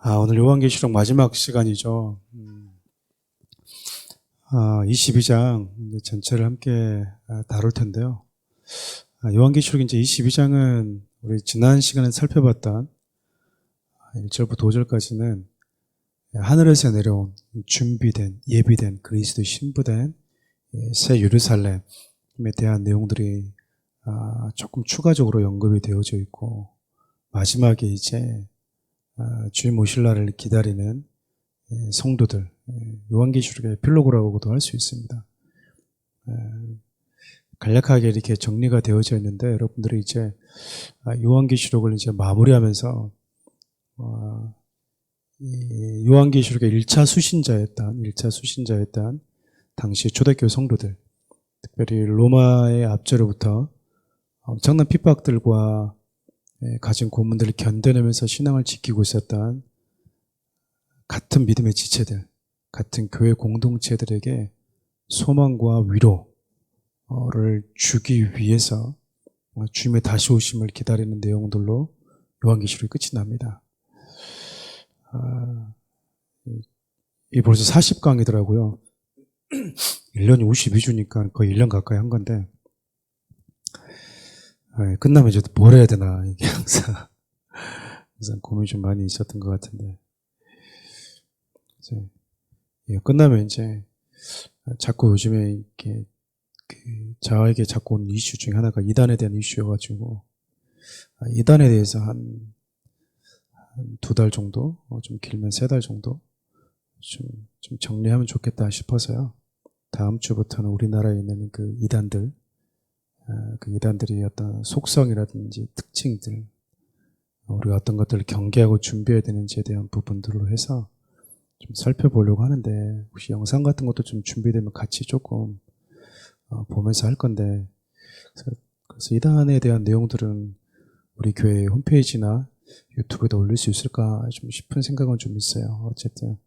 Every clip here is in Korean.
오늘 요한계시록 마지막 시간이죠. 22장 이제 전체를 함께 다룰 텐데요. 요한계시록 이제 22장은 우리 지난 시간에 살펴봤던 1절부터 5절까지는 하늘에서 내려온 준비된 예비된 그리스도 신부된 새 예루살렘에 대한 내용들이 조금 추가적으로 언급이 되어져 있고, 마지막에 이제 주님 오실 날을 기다리는 성도들, 요한계시록의 에필로그라고도 할 수 있습니다. 간략하게 이렇게 정리가 되어져 있는데, 여러분들이 이제 요한계시록을 이제 마무리하면서 요한계시록의 1차 수신자였던 당시 초대교회 성도들, 특별히 로마의 압제로부터 엄청난 핍박들과 가진 고문들을 견뎌내면서 신앙을 지키고 있었던 같은 믿음의 지체들, 같은 교회 공동체들에게 소망과 위로를 주기 위해서 주님의 다시 오심을 기다리는 내용들로 요한계시록이 끝이 납니다. 이 벌써 40강이더라고요. 1년이 52주니까 거의 1년 가까이 한 건데, 끝나면 이제 뭘 해야 되나, 이게 항상 고민이 좀 많이 있었던 것 같은데, 끝나면 이제 자꾸 요즘에 이렇게 저에게 자꾸 온 이슈 중에 하나가 이단에 대한 이슈여가지고, 이단에 대해서 한 2달 정도, 좀 길면 3달 정도 좀 정리하면 좋겠다 싶어서요. 다음 주부터는 우리나라에 있는 그 이단들이 어떤 속성이라든지 특징들, 우리가 어떤 것들을 경계하고 준비해야 되는지에 대한 부분들로 해서 좀 살펴보려고 하는데, 혹시 영상 같은 것도 좀 준비되면 같이 조금 보면서 할 건데, 그래서 이단에 대한 내용들은 우리 교회 홈페이지나 유튜브에다 올릴 수 있을까 좀 싶은 생각은 좀 있어요. 어쨌든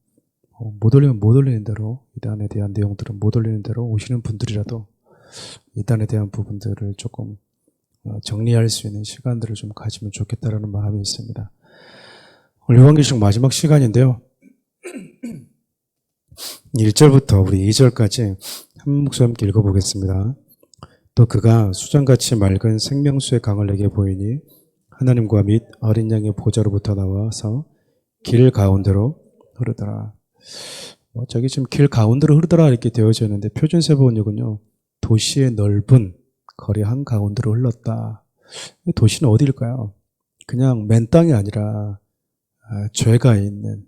못 올리면 못 올리는 대로, 이단에 대한 내용들은 못 올리는 대로 오시는 분들이라도 이단에 대한 부분들을 조금 정리할 수 있는 시간들을 좀 가지면 좋겠다라는 마음이 있습니다. 오늘 요한계시록 마지막 시간인데요. 1절부터 우리 2절까지 한 목소리 함께 읽어보겠습니다. 또 그가 수정같이 맑은 생명수의 강을 내게 보이니 하나님과 및 어린 양의 보좌로부터 나와서 길 가운데로 흐르더라. 저기 지금 길 가운데로 흐르더라 이렇게 되어져 있는데, 표준세번역은요, 도시의 넓은 거리 한가운데로 흘렀다. 도시는 어디일까요? 그냥 맨 땅이 아니라 죄가 있는,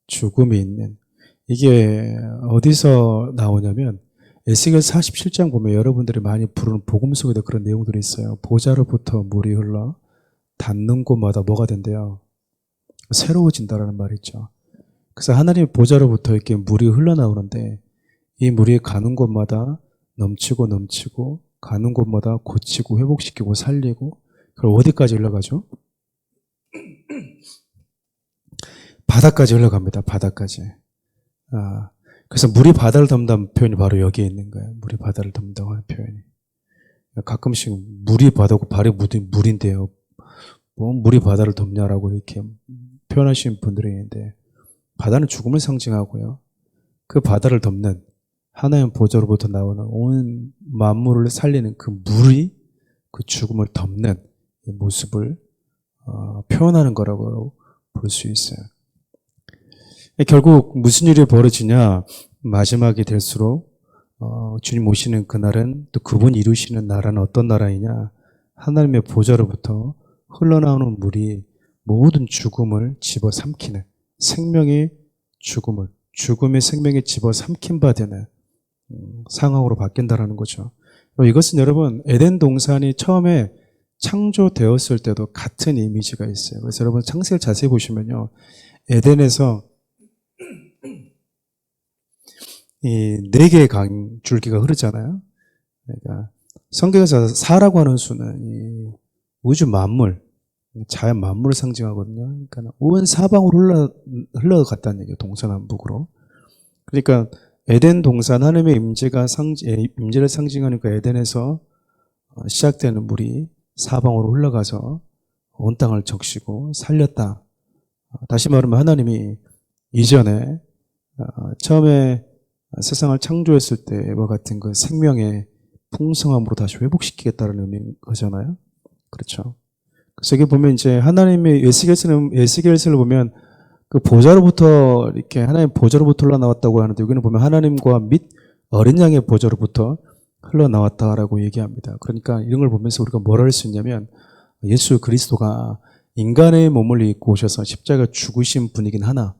죽음이 있는, 이게 어디서 나오냐면 에스겔 47장 보면 여러분들이 많이 부르는 복음 속에도 그런 내용들이 있어요. 보좌로부터 물이 흘러 닿는 곳마다 뭐가 된대요? 새로워진다라는 말이 있죠. 그래서 하나님의 보좌로부터 이렇게 물이 흘러나오는데, 이 물이 가는 곳마다 넘치고 가는 곳마다 고치고 회복시키고 살리고, 그걸 어디까지 흘러가죠? 바다까지 흘러갑니다. 바다까지. 그래서 물이 바다를 덮는다는 표현이 바로 여기에 있는 거예요. 물이 바다를 덮는다고 하는 표현이. 가끔씩 물이 바다고 발이 물인데요, 뭐 물이 바다를 덮냐라고 이렇게 표현하시는 분들이 있는데, 바다는 죽음을 상징하고요, 그 바다를 덮는 하나님 보좌로부터 나오는 온 만물을 살리는 그 물이 그 죽음을 덮는 모습을 표현하는 거라고 볼 수 있어요. 결국 무슨 일이 벌어지냐, 마지막이 될수록 주님 오시는 그날은, 또 그분이 이루시는 나라는 어떤 나라이냐, 하나님의 보좌로부터 흘러나오는 물이 모든 죽음을 집어삼키는, 생명의 죽음을, 죽음의 생명에 집어삼킨 바 되는 상황으로 바뀐다라는 거죠. 이것은 여러분, 에덴 동산이 처음에 창조되었을 때도 같은 이미지가 있어요. 그래서 여러분, 창세기를 자세히 보시면요, 에덴에서 이 4개의 줄기가 흐르잖아요. 그러니까 성경에서 사라고 하는 수는 이 우주 만물, 자연 만물을 상징하거든요. 그러니까 온 사방으로 흘러갔다는 얘기예요. 동서남북으로. 그러니까 에덴 동산, 하나님의 임재를 상징하는 그 에덴에서 시작되는 물이 사방으로 흘러가서 온 땅을 적시고 살렸다. 다시 말하면 하나님이 이전에 처음에 세상을 창조했을 때와 같은 그 생명의 풍성함으로 다시 회복시키겠다는 의미인 거잖아요. 그렇죠. 그래서 여기 보면 이제 하나님의 에스겔서를 보면 그 보좌로부터 이렇게 하나님 보좌로부터 흘러나왔다고 하는데 여기는 보면 하나님과 및 어린 양의 보좌로부터 흘러나왔다라고 얘기합니다. 그러니까 이런 걸 보면서 우리가 뭘 할 수 있냐면 예수 그리스도가 인간의 몸을 입고 오셔서 십자가 죽으신 분이긴 하나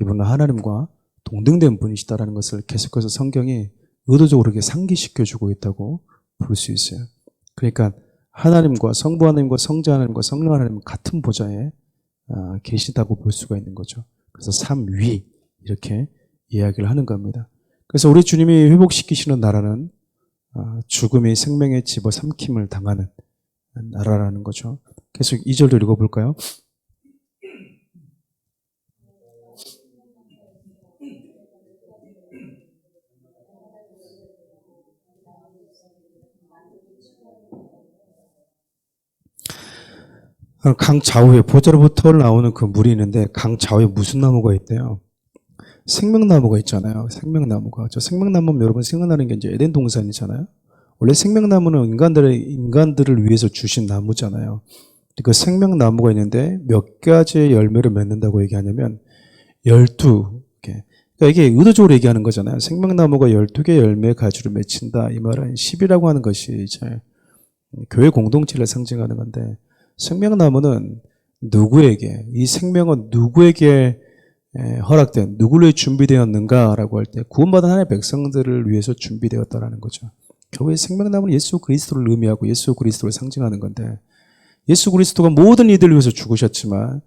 이분은 하나님과 동등된 분이시다라는 것을 계속해서 성경이 의도적으로 이렇게 상기시켜주고 있다고 볼 수 있어요. 그러니까 하나님과 성부 하나님과 성자 하나님과 성령 하나님은 같은 보좌에 계시다고 볼 수가 있는 거죠. 그래서 삼위 이렇게 이야기를 하는 겁니다. 그래서 우리 주님이 회복시키시는 나라는 죽음이 생명의 집어삼킴을 당하는 나라라는 거죠. 계속 2절도 읽어볼까요? 강 좌우에 보좌로부터 나오는 그 물이 있는데 강 좌우에 무슨 나무가 있대요? 생명나무가 있잖아요. 생명나무가. 저 생명나무는 여러분 생각나는 게 이제 에덴 동산이잖아요. 원래 생명나무는 인간들을 위해서 주신 나무잖아요. 그 생명나무가 있는데 몇 가지의 열매를 맺는다고 얘기하냐면 12개. 그러니까 이게 의도적으로 얘기하는 거잖아요. 생명나무가 12개 열매 가지를 맺힌다. 이 말은 10이라고 하는 것이 이제 교회 공동체를 상징하는 건데 생명나무는 누구에게, 이 생명은 누구에게 허락된, 누구를 준비되었는가라고 할 때 구원받은 하나님의 백성들을 위해서 준비되었다라는 거죠. 교회의 생명나무는 예수 그리스도를 의미하고 예수 그리스도를 상징하는 건데 예수 그리스도가 모든 이들을 위해서 죽으셨지만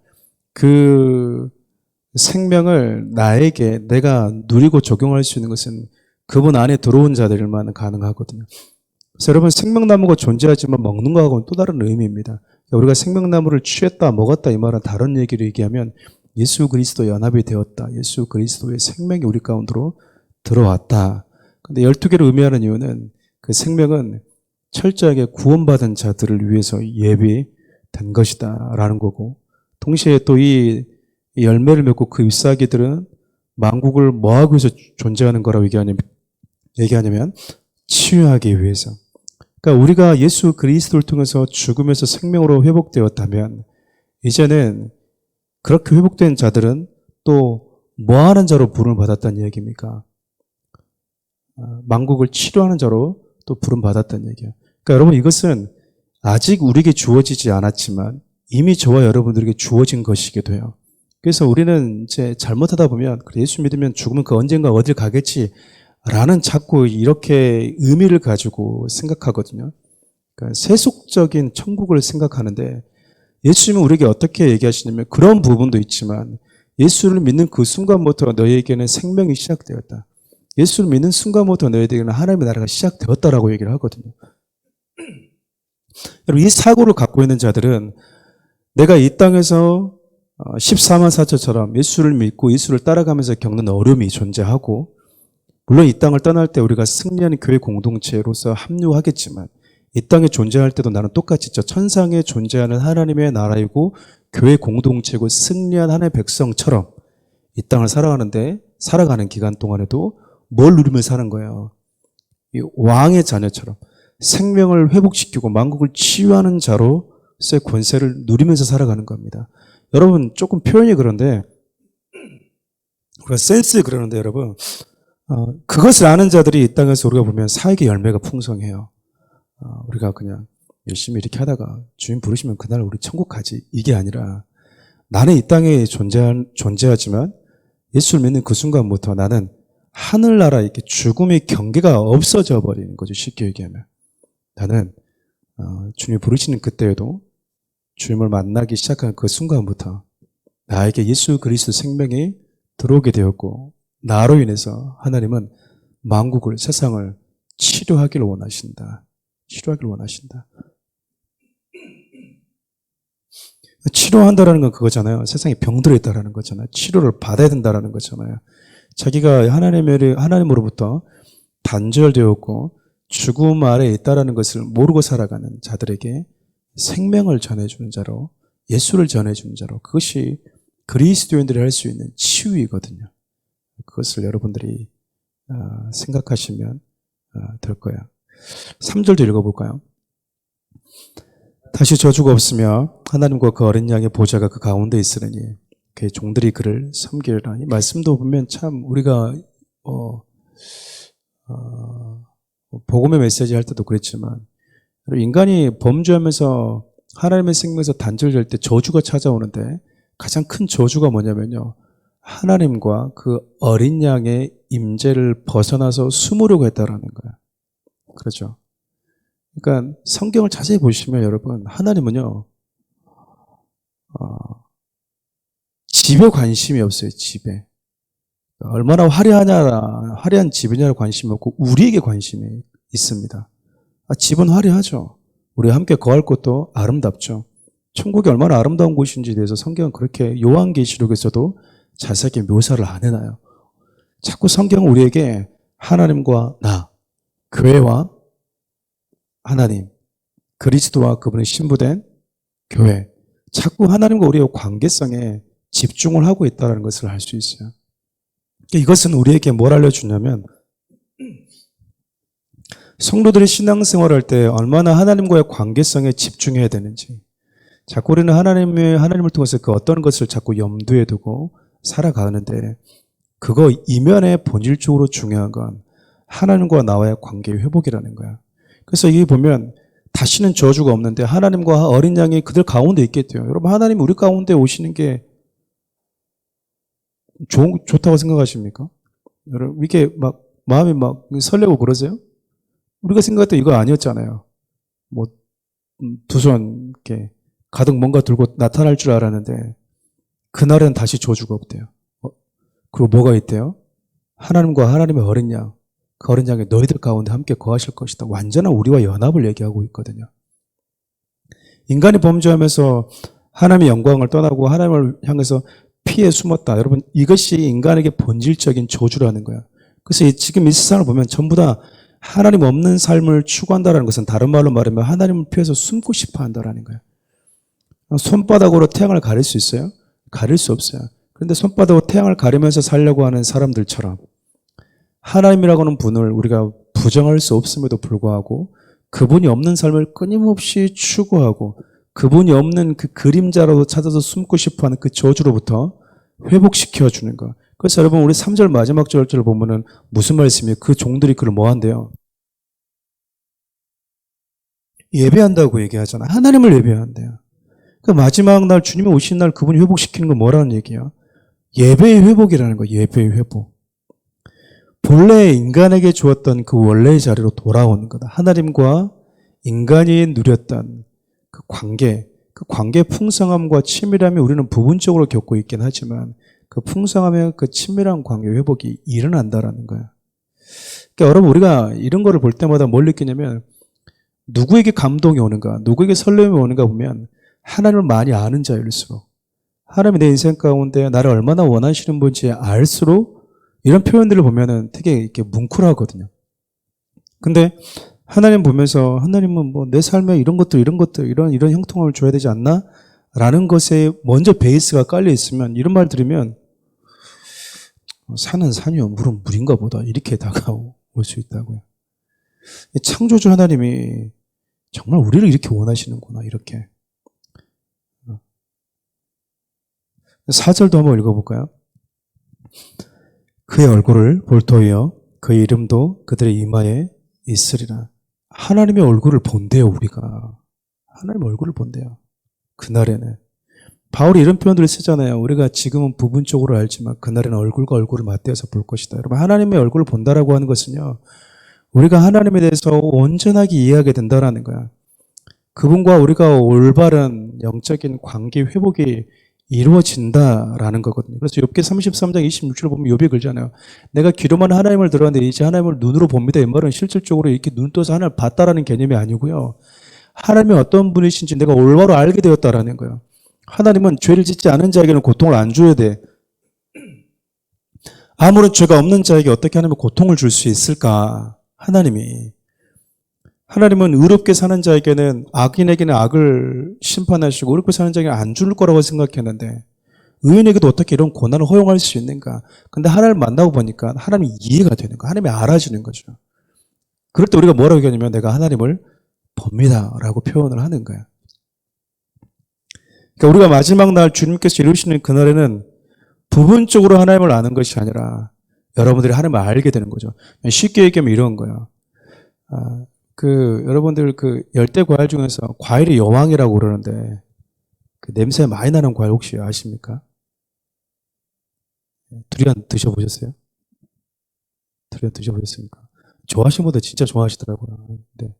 그 생명을 나에게 내가 누리고 적용할 수 있는 것은 그분 안에 들어온 자들만 가능하거든요. 그래서 여러분 생명나무가 존재하지만 먹는 거하고는 또 다른 의미입니다. 우리가 생명나무를 취했다 먹었다 이 말은 다른 얘기를 얘기하면 예수 그리스도 연합이 되었다. 예수 그리스도의 생명이 우리 가운데로 들어왔다. 근데 12개를 의미하는 이유는 그 생명은 철저하게 구원받은 자들을 위해서 예비된 것이다 라는 거고 동시에 또 이 열매를 맺고 그 잎사귀들은 만국을 뭐하기 위해서 존재하는 거라고 얘기하냐면 치유하기 위해서. 그러니까 우리가 예수 그리스도를 통해서 죽음에서 생명으로 회복되었다면 이제는 그렇게 회복된 자들은 또 뭐하는 자로 부름을 받았다는 얘기입니까? 만국을 치료하는 자로 또 부름 받았다는 얘기예요. 그러니까 여러분 이것은 아직 우리에게 주어지지 않았지만 이미 저와 여러분들에게 주어진 것이게 돼요. 그래서 우리는 이제 잘못하다 보면 예수 믿으면 죽으면 그 언젠가 어딜 가겠지라는 자꾸 이렇게 의미를 가지고 생각하거든요. 그러니까 세속적인 천국을 생각하는데 예수님은 우리에게 어떻게 얘기하시냐면 그런 부분도 있지만 예수를 믿는 그 순간부터 너희에게는 생명이 시작되었다. 예수를 믿는 순간부터 너희에게는 하나님의 나라가 시작되었다라고 얘기를 하거든요. 여러분 이 사고를 갖고 있는 자들은 내가 이 땅에서 14만 4천처럼 예수를 믿고 예수를 따라가면서 겪는 어려움이 존재하고 물론 이 땅을 떠날 때 우리가 승리하는 교회 공동체로서 합류하겠지만 이 땅에 존재할 때도 나는 똑같이 저 천상에 존재하는 하나님의 나라이고 교회 공동체고 승리한 하나님의 백성처럼 이 땅을 살아가는 기간 동안에도 뭘 누리며 사는 거예요? 이 왕의 자녀처럼 생명을 회복시키고 만국을 치유하는 자로서의 권세를 누리면서 살아가는 겁니다. 여러분 조금 표현이 그런데 우리가 센스 그러는데 여러분 그것을 아는 자들이 이 땅에서 우리가 보면 사역의 열매가 풍성해요. 우리가 그냥 열심히 이렇게 하다가 주님 부르시면 그날 우리 천국 가지 이게 아니라 나는 이 땅에 존재하지만 예수를 믿는 그 순간부터 나는 하늘나라 이렇게 죽음의 경계가 없어져 버리는 거죠. 쉽게 얘기하면 나는 주님이 부르시는 그때에도 주님을 만나기 시작한 그 순간부터 나에게 예수 그리스도 생명이 들어오게 되었고 나로 인해서 하나님은 만국을 세상을 치료하기를 원하신다. 치료하기를 원하신다. 치료한다라는 건 그거잖아요. 세상에 병들어 있다라는 거잖아요. 치료를 받아야 된다라는 거잖아요. 자기가 하나님으로부터 단절되었고 죽음 아래에 있다라는 것을 모르고 살아가는 자들에게 생명을 전해주는 자로 예수를 전해주는 자로 그것이 그리스도인들이 할 수 있는 치유이거든요. 그것을 여러분들이 생각하시면 될 거예요. 3절도 읽어볼까요? 다시 저주가 없으며 하나님과 그 어린 양의 보좌가 그 가운데 있으니 그의 종들이 그를 섬기리라. 이 말씀도 보면 참 우리가 복음의 메시지 할 때도 그랬지만 인간이 범죄하면서 하나님의 생명에서 단절될 때 저주가 찾아오는데 가장 큰 저주가 뭐냐면요. 하나님과 그 어린 양의 임재를 벗어나서 숨으려고 했다라는 거예요. 그렇죠. 그러니까 성경을 자세히 보시면 여러분 하나님은요. 집에 관심이 없어요. 집에. 얼마나 화려한 집이냐에 관심이 없고 우리에게 관심이 있습니다. 집은 화려하죠. 우리가 함께 거할 곳도 아름답죠. 천국이 얼마나 아름다운 곳인지에 대해서 성경은 그렇게 요한계시록에서도 자세하게 묘사를 안 해놔요. 자꾸 성경은 우리에게 하나님과 나, 교회와 하나님, 그리스도와 그분의 신부된 교회, 자꾸 하나님과 우리의 관계성에 집중을 하고 있다는 것을 알 수 있어요. 이것은 우리에게 뭘 알려주냐면 성도들이 신앙생활할 때 얼마나 하나님과의 관계성에 집중해야 되는지, 자꾸 우리는 하나님을 통해서 그 어떤 것을 자꾸 염두에 두고 살아가는데 그거 이면에 본질적으로 중요한 건 하나님과 나와의 관계의 회복이라는 거야. 그래서 여기 보면 다시는 저주가 없는데 하나님과 어린 양이 그들 가운데 있겠대요. 여러분 하나님이 우리 가운데 오시는 게 좋다고 생각하십니까? 여러분 이게 막 마음이 막 설레고 그러세요? 우리가 생각했던 이거 아니었잖아요. 뭐 두 손 이렇게 가득 뭔가 들고 나타날 줄 알았는데 그날은 다시 저주가 없대요. 그리고 뭐가 있대요? 하나님과 하나님의 어린 양, 그 어린 양이 너희들 가운데 함께 거하실 것이다. 완전한 우리와 연합을 얘기하고 있거든요. 인간이 범죄하면서 하나님의 영광을 떠나고 하나님을 향해서 피해 숨었다. 여러분 이것이 인간에게 본질적인 저주라는 거야. 그래서 지금 이 세상을 보면 전부 다 하나님 없는 삶을 추구한다는 것은 다른 말로 말하면 하나님을 피해서 숨고 싶어 한다는 거야. 손바닥으로 태양을 가릴 수 있어요? 가릴 수 없어요. 그런데 손바닥으로 태양을 가리면서 살려고 하는 사람들처럼 하나님이라고 하는 분을 우리가 부정할 수 없음에도 불구하고 그분이 없는 삶을 끊임없이 추구하고 그분이 없는 그 그림자로 찾아서 숨고 싶어하는 그 저주로부터 회복시켜주는 것. 그래서 여러분 우리 3절 마지막 절을 보면은 무슨 말씀이에요? 그 종들이 그를 뭐 한대요? 예배한다고 얘기하잖아. 하나님을 예배한대요. 그 마지막 날 주님이 오신 날 그분이 회복시키는 건 뭐라는 얘기야? 예배의 회복이라는 거야. 예배의 회복. 본래 인간에게 주었던 그 원래의 자리로 돌아오는 거다. 하나님과 인간이 누렸던 그 관계의 풍성함과 치밀함이 우리는 부분적으로 겪고 있긴 하지만 그 풍성함의 그 친밀한 관계 회복이 일어난다라는 거야. 그러니까 여러분 우리가 이런 거를 볼 때마다 뭘 느끼냐면 누구에게 감동이 오는가, 누구에게 설렘이 오는가 보면 하나님을 많이 아는 자일수록 하나님이 내 인생 가운데 나를 얼마나 원하시는 분인지 알수록 이런 표현들을 보면은 되게 이렇게 뭉클하거든요. 근데 하나님 보면서 하나님은 뭐 내 삶에 이런 형통함을 줘야 되지 않나? 라는 것에 먼저 베이스가 깔려 있으면 이런 말 들으면 산은 산이요 물은 물인가 보다 이렇게 다가올 수 있다고요. 창조주 하나님이 정말 우리를 이렇게 원하시는구나 이렇게. 4절도 한번 읽어볼까요? 그의 얼굴을 볼 터이여 그의 이름도 그들의 이마에 있으리라. 하나님의 얼굴을 본대요 우리가. 하나님의 얼굴을 본대요. 그날에는. 바울이 이런 표현들을 쓰잖아요. 우리가 지금은 부분적으로 알지만 그날에는 얼굴과 얼굴을 맞대어서 볼 것이다. 여러분 하나님의 얼굴을 본다라고 하는 것은요. 우리가 하나님에 대해서 온전하게 이해하게 된다라는 거야. 그분과 우리가 올바른 영적인 관계 회복이 이루어진다라는 거거든요. 그래서 욥기 33장 26절 보면 욥이 그러잖아요. 내가 귀로만 하나님을 들었는데 이제 하나님을 눈으로 봅니다. 이 말은 실질적으로 이렇게 눈 떠서 하나님을 봤다라는 개념이 아니고요. 하나님이 어떤 분이신지 내가 올바로 알게 되었다라는 거예요. 하나님은 죄를 짓지 않은 자에게는 고통을 안 줘야 돼. 아무런 죄가 없는 자에게 어떻게 하나님은 고통을 줄 수 있을까? 하나님은 의롭게 사는 자에게는 악인에게는 악을 심판하시고 의롭게 사는 자에게는 안 줄 거라고 생각했는데 의인에게도 어떻게 이런 고난을 허용할 수 있는가? 근데 하나님을 만나고 보니까 하나님이 이해가 되는 거야. 하나님이 알아주는 거죠. 그럴 때 우리가 뭐라고 얘기하냐면 내가 하나님을 봅니다 라고 표현을 하는 거야. 그러니까 우리가 마지막 날 주님께서 이루시는 그날에는 부분적으로 하나님을 아는 것이 아니라 여러분들이 하나님을 알게 되는 거죠. 쉽게 얘기하면 이런 거예요. 여러분들 열대 과일 중에서 과일이 여왕이라고 그러는데 그 냄새 많이 나는 과일 혹시 아십니까? 두리안 드셔보셨어요? 두리안 드셔보셨습니까? 좋아하시는 분들 진짜 좋아하시더라고요. 근데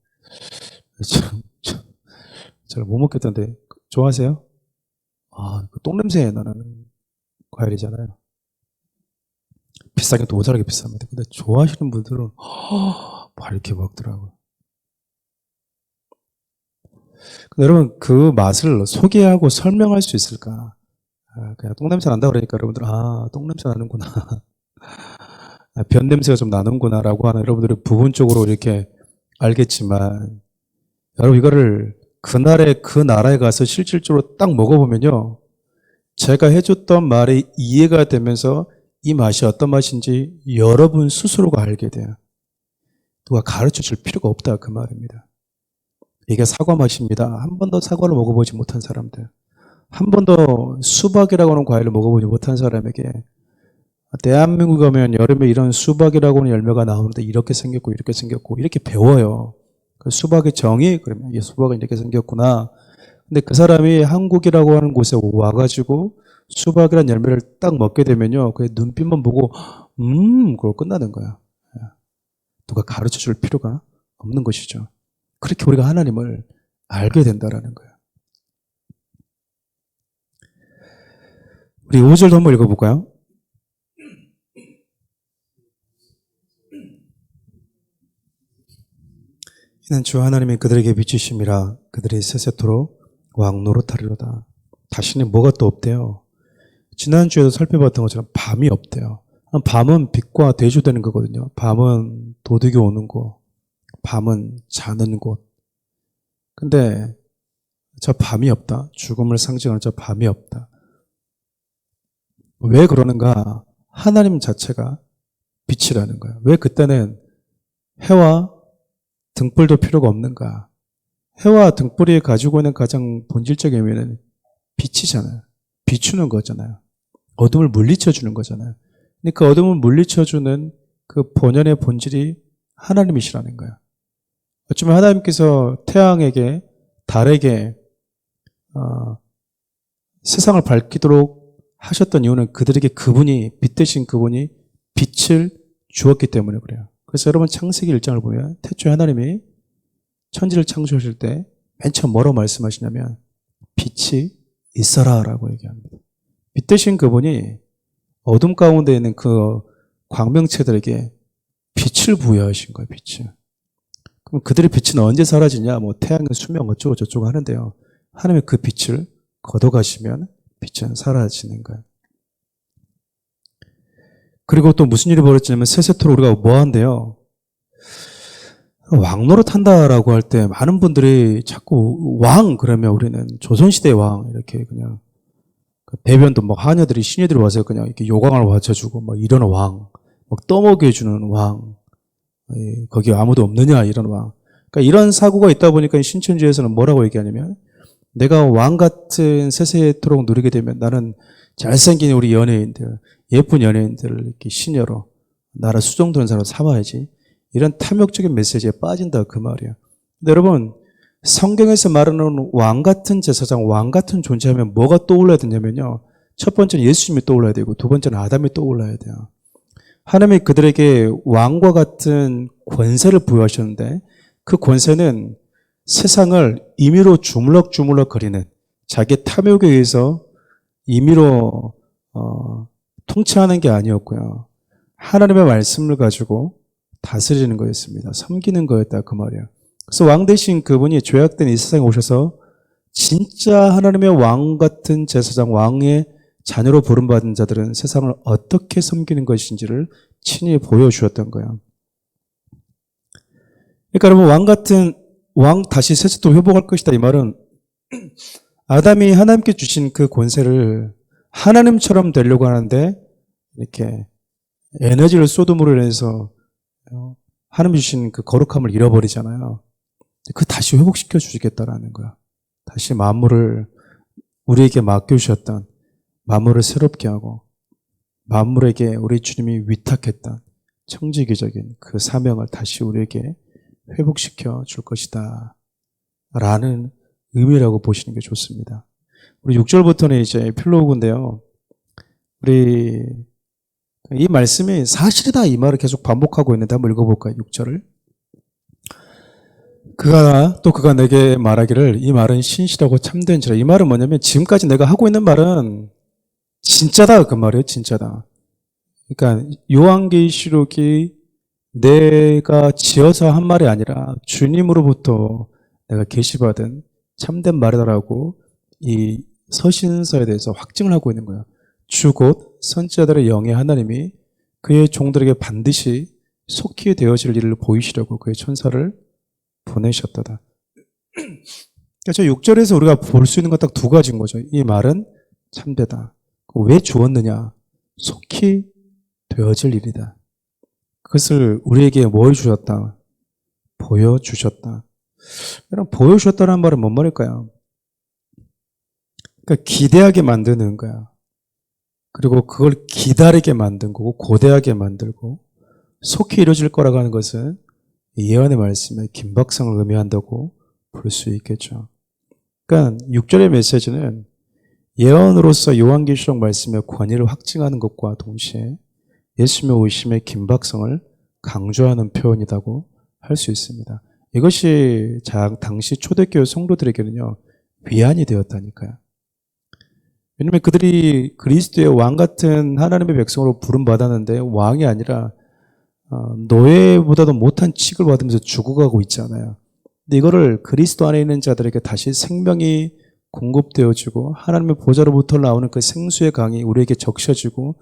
잘 못 먹겠던데 좋아하세요? 그 똥냄새 나는 과일이잖아요. 비싸긴 또 모자라게 비쌉니다. 근데 좋아하시는 분들은 막 이렇게 먹더라고요. 근데 여러분 그 맛을 소개하고 설명할 수 있을까? 그냥 똥냄새 난다 그러니까 여러분들 똥냄새 나는구나. 변 냄새가 좀 나는구나 라고 하는 여러분들이 부분적으로 이렇게 알겠지만 여러분 이거를 그날에 그 나라에 가서 실질적으로 딱 먹어보면요. 제가 해줬던 말이 이해가 되면서 이 맛이 어떤 맛인지 여러분 스스로가 알게 돼요. 누가 가르쳐 줄 필요가 없다 그 말입니다. 이게 사과 맛입니다. 한 번도 사과를 먹어보지 못한 사람들, 한 번도 수박이라고 하는 과일을 먹어보지 못한 사람에게 대한민국 가면 여름에 이런 수박이라고 하는 열매가 나오는데 이렇게 생겼고 이렇게 생겼고 이렇게 배워요. 그 수박의 정의 그러면 이 수박은 이렇게 생겼구나. 근데 그 사람이 한국이라고 하는 곳에 와가지고 수박이라는 열매를 딱 먹게 되면요, 그 눈빛만 보고 그걸 끝나는 거야. 누가 가르쳐 줄 필요가 없는 것이죠. 그렇게 우리가 하나님을 알게 된다라는 거예요. 우리 5절도 한번 읽어볼까요? 이는 주 하나님이 그들에게 비치심이라 그들이 세세토록 왕노릇하리로다. 다시는 뭐가 또 없대요. 지난주에도 살펴봤던 것처럼 밤이 없대요. 밤은 빛과 대조되는 거거든요. 밤은 도둑이 오는 곳, 밤은 자는 곳. 근데 저 밤이 없다. 죽음을 상징하는 저 밤이 없다. 왜 그러는가? 하나님 자체가 빛이라는 거예요. 왜 그때는 해와 등불도 필요가 없는가? 해와 등불이 가지고 있는 가장 본질적인 의미는 빛이잖아요. 비추는 거잖아요. 어둠을 물리쳐주는 거잖아요. 근데 그 어둠을 물리쳐주는 그 본연의 본질이 하나님이시라는 거예요. 어쩌면 하나님께서 태양에게, 달에게 세상을 밝히도록 하셨던 이유는 그들에게 그분이, 빛 대신 그분이 빛을 주었기 때문에 그래요. 그래서 여러분 창세기 1장을 보면 태초에 하나님이 천지를 창조하실 때 맨 처음 뭐라고 말씀하시냐면 빛이 있어라 라고 얘기합니다. 빛 대신 그분이 어둠 가운데 있는 그 광명체들에게 빛을 부여하신 거예요. 빛을. 그럼 그들의 빛은 언제 사라지냐? 뭐 태양의 수명 어쩌고 저쩌고 하는데요. 하나님의 그 빛을 걷어가시면 빛은 사라지는 거예요. 그리고 또 무슨 일이 벌어지냐면 세세토록 우리가 뭐 한대요? 왕노릇 한다라고 할 때 많은 분들이 자꾸 왕 그러면 우리는 조선시대의 왕 이렇게 그냥 대변도 막 하녀들이 신녀들이 와서 그냥 이렇게 요강을 와쳐주고 막 이런 왕, 막 떠먹여주는 왕, 거기 아무도 없느냐 이런 왕. 그러니까 이런 사고가 있다 보니까 신천지에서는 뭐라고 얘기하냐면 내가 왕 같은 세세토록 누리게 되면 나는 잘생긴 우리 연예인들, 예쁜 연예인들을 이렇게 신여로 나를 수종드는 사람 삼아야지. 이런 탐욕적인 메시지에 빠진다 그 말이에요. 근데 여러분 성경에서 말하는 왕 같은 제사장, 왕 같은 존재하면 뭐가 떠올라야 되냐면요. 첫 번째는 예수님이 떠올라야 되고 두 번째는 아담이 떠올라야 돼요. 하나님이 그들에게 왕과 같은 권세를 부여하셨는데 그 권세는 세상을 임의로 주물럭주물럭 거리는 자기 탐욕에 의해서 임의로 통치하는 게 아니었고요. 하나님의 말씀을 가지고 다스리는 거였습니다. 섬기는 거였다 그 말이에요. 그래서 왕 대신 그분이 죄악된 이 세상에 오셔서 진짜 하나님의 왕 같은 제사장, 왕의 자녀로 부름받은 자들은 세상을 어떻게 섬기는 것인지를 친히 보여주었던 거예요. 그러니까 여러분 왕 같은 왕 다시 세세토록 회복할 것이다 이 말은 아담이 하나님께 주신 그 권세를 하나님처럼 되려고 하는데 이렇게 에너지를 쏟음으로 인해서 하나님 주신 그 거룩함을 잃어버리잖아요. 그 다시 회복시켜 주시겠다라는 거야. 다시 만물을 우리에게 맡겨주셨던 만물을 새롭게 하고 만물에게 우리 주님이 위탁했던 청지기적인 그 사명을 다시 우리에게 회복시켜 줄 것이다 라는 의미라고 보시는 게 좋습니다. 우리 6절부터는 이제 필로우인데요. 우리 이 말씀이 사실이다 이 말을 계속 반복하고 있는데 한번 읽어볼까요? 6절을. 그가 내게 말하기를 이 말은 신실하고 참된지라. 이 말은 뭐냐면 지금까지 내가 하고 있는 말은 진짜다 그 말이에요. 진짜다. 그러니까 요한계시록이 내가 지어서 한 말이 아니라 주님으로부터 내가 계시받은 참된 말이다라고 이 서신서에 대해서 확증을 하고 있는 거예요. 주 곧 선지자들의 영의 하나님이 그의 종들에게 반드시 속히 되어질 일을 보이시려고 그의 천사를 보내셨다다. 그러니까 저 6절에서 우리가 볼 수 있는 건 딱 두 가지인 거죠. 이 말은 참되다. 왜 주었느냐? 속히 되어질 일이다. 그것을 우리에게 뭘 주셨다? 보여주셨다. 여러분, 보여주셨다는 말은 뭔 말일까요? 그러니까 기대하게 만드는 거야. 그리고 그걸 기다리게 만든 거고, 고대하게 만들고, 속히 이루어질 거라고 하는 것은 예언의 말씀의 긴박성을 의미한다고 볼 수 있겠죠. 그러니까 6절의 메시지는 예언으로서 요한계시록 말씀의 권위를 확증하는 것과 동시에 예수님의 오심의 긴박성을 강조하는 표현이라고 할 수 있습니다. 이것이 당시 초대교회 성도들에게는요, 위안이 되었다니까요. 왜냐하면 그들이 그리스도의 왕 같은 하나님의 백성으로 부름받았는데 왕이 아니라 노예보다도 못한 취급을 받으면서 죽어가고 있잖아요. 근데 이거를 그리스도 안에 있는 자들에게 다시 생명이 공급되어지고 하나님의 보좌로부터 나오는 그 생수의 강이 우리에게 적셔지고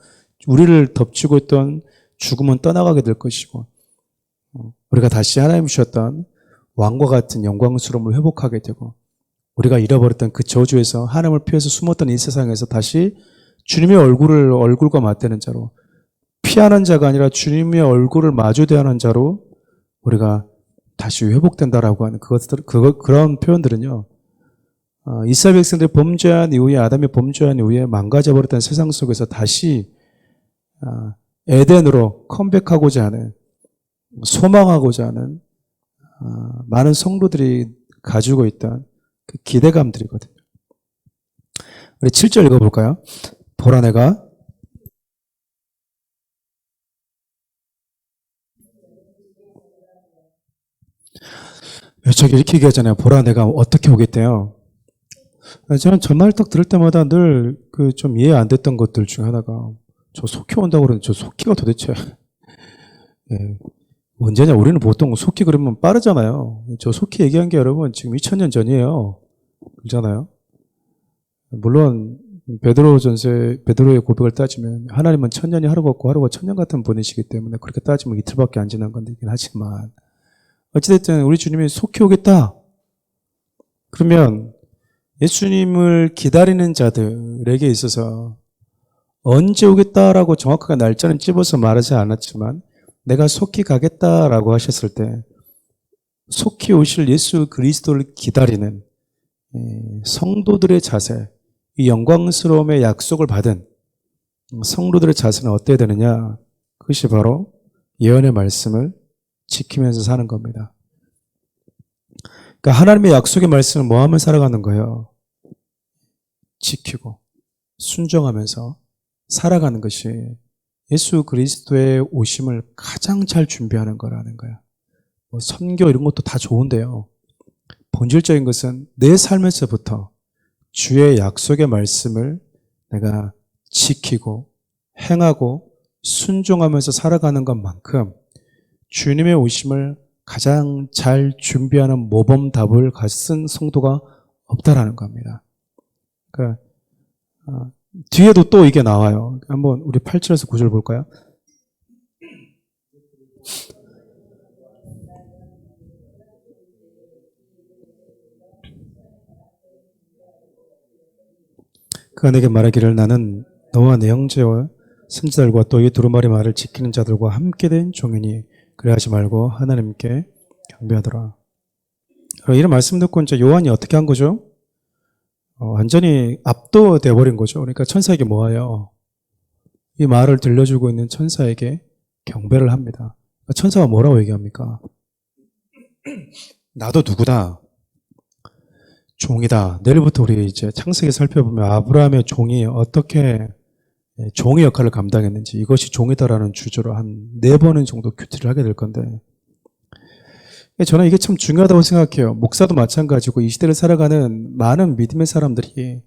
우리를 덮치고 있던 죽음은 떠나가게 될 것이고 우리가 다시 하나님 주셨던 왕과 같은 영광스러움을 회복하게 되고 우리가 잃어버렸던 그 저주에서 하나님을 피해서 숨었던 이 세상에서 다시 주님의 얼굴과 맞대는 자로 피하는 자가 아니라 주님의 얼굴을 마주 대하는 자로 우리가 다시 회복된다라고 하는 그런 표현들은요. 이스라엘 백성들이 범죄한 이후에 아담이 범죄한 이후에 망가져버렸던 세상 속에서 다시 에덴으로 컴백하고자 하는 소망하고자 하는 많은 성도들이 가지고 있던 그 기대감들이거든요. 우리 7절 읽어볼까요? 보라 내가 저기 이렇게 얘기하잖아요. 보라 내가 어떻게 오겠대요. 저는 저 말 딱 들을 때마다 늘 그 좀 이해 안 됐던 것들 중에 하나가 저 속히 온다고 그러는데 저 속히가 도대체 예, 언제냐? 우리는 보통 속히 그러면 빠르잖아요. 저 속히 얘기한 게 여러분 지금 2000년 전이에요. 그렇잖아요. 물론 베드로의 고백을 따지면 하나님은 천년이 하루 같고 하루가 천년 같은 분이시기 때문에 그렇게 따지면 이틀밖에 안 지난 건데긴 하지만 어찌됐든 우리 주님이 속히 오겠다. 그러면 예수님을 기다리는 자들에게 있어서 언제 오겠다라고 정확하게 날짜는 찝어서 말하지 않았지만 내가 속히 가겠다라고 하셨을 때 속히 오실 예수 그리스도를 기다리는 성도들의 자세, 이 영광스러움의 약속을 받은 성도들의 자세는 어때야 되느냐? 그것이 바로 예언의 말씀을 지키면서 사는 겁니다. 그러니까 하나님의 약속의 말씀을 뭐 하면 살아가는 거예요? 지키고 순종하면서 살아가는 것이 예수 그리스도의 오심을 가장 잘 준비하는 거라는 거야. 뭐 선교 이런 것도 다 좋은데요. 본질적인 것은 내 삶에서부터 주의 약속의 말씀을 내가 지키고 행하고 순종하면서 살아가는 것만큼 주님의 오심을 가장 잘 준비하는 모범답을 갖춘 성도가 없다라는 겁니다. 그러니까 뒤에도 또 이게 나와요. 한번 우리 8절에서 9절 볼까요? 그가 내게 말하기를 나는 너와 내 형제와 선지자들과 또 이 두루마리 말을 지키는 자들과 함께 된 종이니 그래 하지 말고 하나님께 경배하더라. 이런 말씀 듣고 이제 요한이 어떻게 한 거죠? 완전히 압도돼 버린 거죠. 그러니까 천사에게 뭐예요? 이 말을 들려주고 있는 천사에게 경배를 합니다. 천사가 뭐라고 얘기합니까? 나도 누구다? 종이다. 내일부터 우리 이제 창세기 살펴보면 아브라함의 종이 어떻게 종의 역할을 감당했는지, 이것이 종이다라는 주제로 한 4번은 정도 큐티를 하게 될 건데, 저는 이게 참 중요하다고 생각해요. 목사도 마찬가지고 이 시대를 살아가는 많은 믿음의 사람들이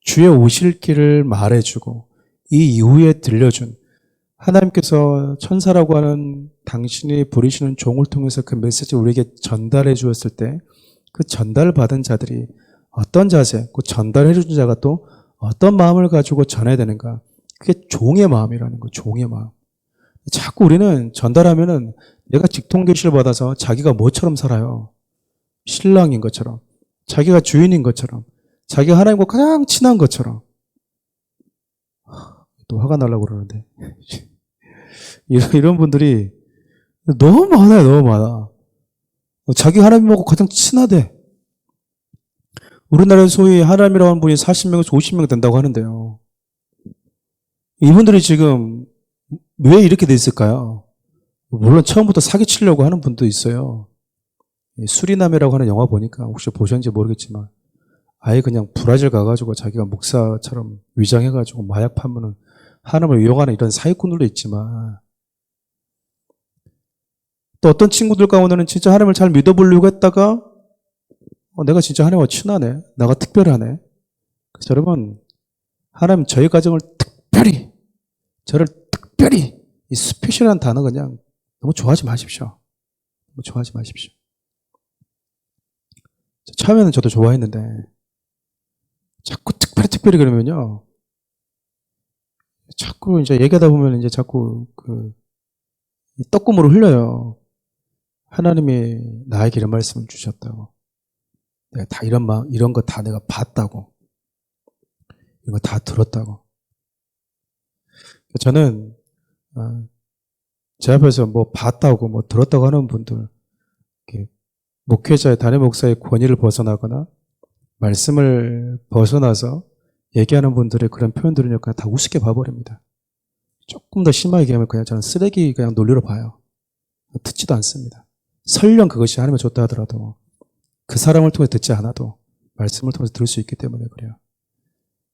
주의 오실 길을 말해주고 이 이후에 들려준 하나님께서 천사라고 하는 당신이 부리시는 종을 통해서 그 메시지를 우리에게 전달해 주었을 때 그 전달받은 자들이 어떤 자세, 그 전달해 준 자가 또 어떤 마음을 가지고 전해야 되는가. 그게 종의 마음이라는 거예요. 종의 마음. 자꾸 우리는 전달하면은 내가 직통계시를 받아서 자기가 뭐처럼 살아요. 신랑인 것처럼, 자기가 주인인 것처럼, 자기가 하나님과 가장 친한 것처럼. 또 화가 나려고 그러는데. 이런 분들이 너무 많아요. 너무 많아. 자기 하나님하고 가장 친하대. 우리나라에 소위 하나님이라고 하는 분이 40명에서 50명 된다고 하는데요. 이분들이 지금 왜 이렇게 돼 있을까요? 물론 처음부터 사기치려고 하는 분도 있어요. 수리남이라고 하는 영화 보니까 혹시 보셨는지 모르겠지만 아예 그냥 브라질 가가지고 자기가 목사처럼 위장해가지고 마약 판매는 하나님을 이용하는 이런 사기꾼들도 있지만, 또 어떤 친구들 가운데는 진짜 하나님을 잘 믿어보려고 했다가 내가 진짜 하나님과 친하네, 나가 특별하네. 그래서 여러분, 하나님 저희 가정을 특별히, 저를 특별히, 이 스페셜한 단어 그냥 너무 좋아하지 마십시오. 너무 좋아하지 마십시오. 처음에는 저도 좋아했는데 자꾸 특별히 그러면요, 자꾸 이제 얘기하다 보면 이제 자꾸 떡구멍을 흘려요. 하나님이 나에게 이런 말씀을 주셨다고. 내가 다 이런 거 다 내가 봤다고. 이런 거 다 들었다고. 저는, 제 앞에서 뭐 봤다고, 뭐 들었다고 하는 분들, 목회자의, 담임 목사의 권위를 벗어나거나, 말씀을 벗어나서 얘기하는 분들의 그런 표현들은요, 그냥 다 우습게 봐버립니다. 조금 더 심하게 얘기하면 그냥 저는 쓰레기 그냥 논리로 봐요. 듣지도 않습니다. 설령 그것이 하나님의 줬다 하더라도 그 사람을 통해 듣지 않아도 말씀을 통해서 들을 수 있기 때문에 그래요.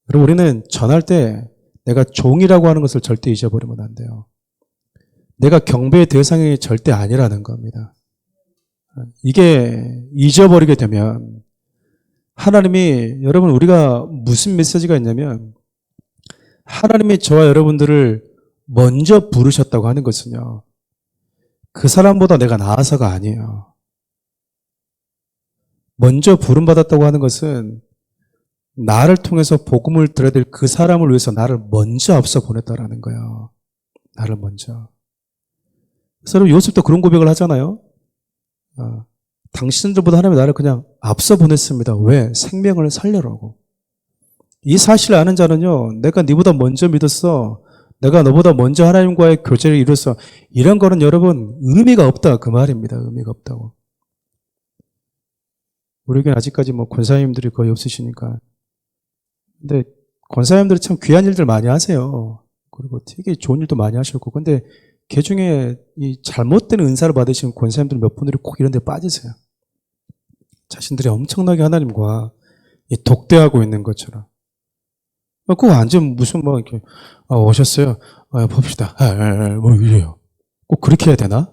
그리고 우리는 전할 때 내가 종이라고 하는 것을 절대 잊어버리면 안 돼요. 내가 경배의 대상이 절대 아니라는 겁니다. 이게 잊어버리게 되면 하나님이, 여러분, 우리가 무슨 메시지가 있냐면 하나님이 저와 여러분들을 먼저 부르셨다고 하는 것은요, 그 사람보다 내가 나아서가 아니에요. 먼저 부름받았다고 하는 것은 나를 통해서 복음을 들어야 될 그 사람을 위해서 나를 먼저 앞서 보냈다라는 거예요. 나를 먼저. 그래서 여러분, 요셉도 그런 고백을 하잖아요. 당신들보다 하나님이 나를 그냥 앞서 보냈습니다. 왜? 생명을 살려라고. 이 사실을 아는 자는요, 내가 네보다 먼저 믿었어, 내가 너보다 먼저 하나님과의 교제를 이뤘어, 이런 거는 여러분 의미가 없다, 그 말입니다. 의미가 없다고. 우리에게는 아직까지 뭐 권사님들이 거의 없으시니까. 근데 권사님들이 참 귀한 일들 많이 하세요. 그리고 되게 좋은 일도 많이 하셨고. 근데 그 중에 이 잘못된 은사를 받으신 권사님들 몇 분들이 꼭 이런 데 빠지세요. 자신들이 엄청나게 하나님과 독대하고 있는 것처럼. 꼭 완전 무슨 뭐 이렇게 오셨어요. 봅시다. 뭐 이래요. 꼭 그렇게 해야 되나?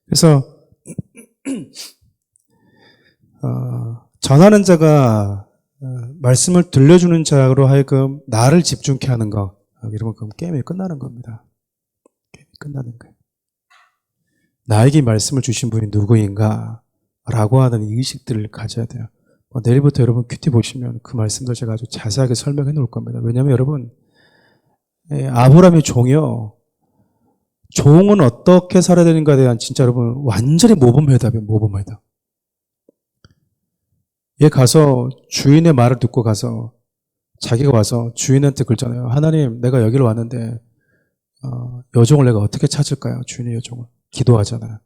그래서 전하는 자가 말씀을 들려주는 자로 하여금 나를 집중케 하는 거, 이러면 그럼 게임이 끝나는 겁니다. 게임이 끝나는 거예요. 나에게 말씀을 주신 분이 누구인가? 라고 하는 의식들을 가져야 돼요. 내일부터 여러분 큐티 보시면 그 말씀도 제가 아주 자세하게 설명해 놓을 겁니다. 왜냐하면 여러분, 아브라함의 종이요, 종은 어떻게 살아야 되는가에 대한 진짜 여러분 완전히 모범회답이에요. 모범회답. 얘 가서 주인의 말을 듣고 가서 자기가 와서 주인한테 그러잖아요. 하나님, 내가 여기로 왔는데 여종을 내가 어떻게 찾을까요? 주인의 여종을. 기도하잖아요.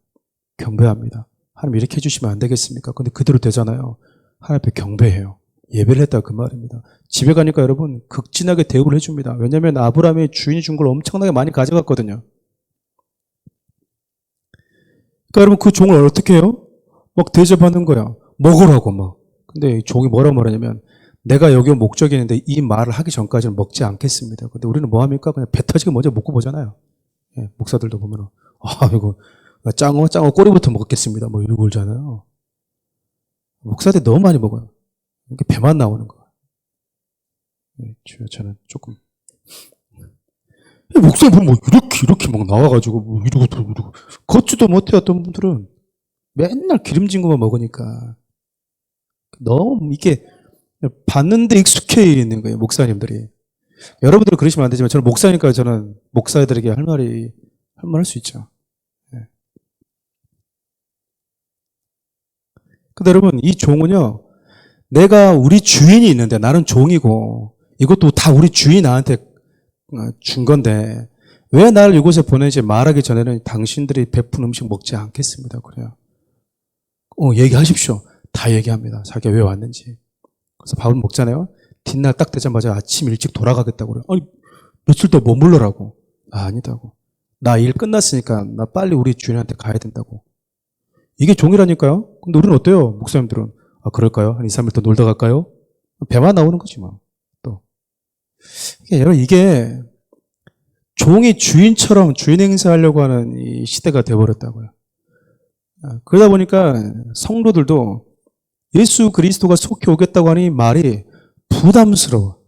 경배합니다. 하나님 이렇게 해주시면 안 되겠습니까? 근데 그대로 되잖아요. 하나님 앞에 경배해요. 예배를 했다 그 말입니다. 집에 가니까 여러분 극진하게 대우를 해줍니다. 왜냐하면 아브라함이 주인이 준 걸 엄청나게 많이 가져갔거든요. 그러니까 여러분 그 종을 어떻게 해요? 막 대접하는 거야. 먹으라고 막. 근데 종이 뭐라고 말하냐면 내가 여기 온 목적이 있는데 이 말을 하기 전까지는 먹지 않겠습니다. 근데 우리는 뭐 합니까? 그냥 배 터지게 먼저 먹고 보잖아요. 예, 목사들도 보면은 이거 짱어 꼬리부터 먹겠습니다. 뭐 이러고 그러잖아요. 목사들이 너무 많이 먹어요. 이렇게 배만 나오는 거예요. 예, 저는 조금 목사님 보면 뭐 이렇게 막 나와가지고 뭐 이러고 걷지도 못해. 어떤 분들은 맨날 기름진 것만 먹으니까 너무 이게 봤는데 익숙해 있는 거예요. 목사님들이. 여러분들은 그러시면 안 되지만 저는 목사니까 저는 목사들에게 할 말 할 수 있죠. 네. 근데 여러분 이 종은요, 내가 우리 주인이 있는데 나는 종이고 이것도 다 우리 주인이 나한테 준 건데 왜 나를 이곳에 보내지 말하기 전에는 당신들이 베푼 음식 먹지 않겠습니다. 그래요. 얘기하십시오. 다 얘기합니다. 자기가 왜 왔는지. 그래서 밥을 먹잖아요. 뒷날 딱 되자마자 아침 일찍 돌아가겠다고 그래요. 아니, 며칠 더 머물러라고. 아니다고. 나 일 끝났으니까 나 빨리 우리 주인한테 가야 된다고. 이게 종이라니까요. 근데 우리는 어때요? 목사님들은. 그럴까요? 한 2, 3일 더 놀다 갈까요? 배만 나오는 거지 뭐. 또. 여러분 이게 종이 주인처럼 주인 행세하려고 하는 이 시대가 돼버렸다고요. 그러다 보니까 성도들도 예수 그리스도가 속히 오겠다고 하니 말이 부담스러워.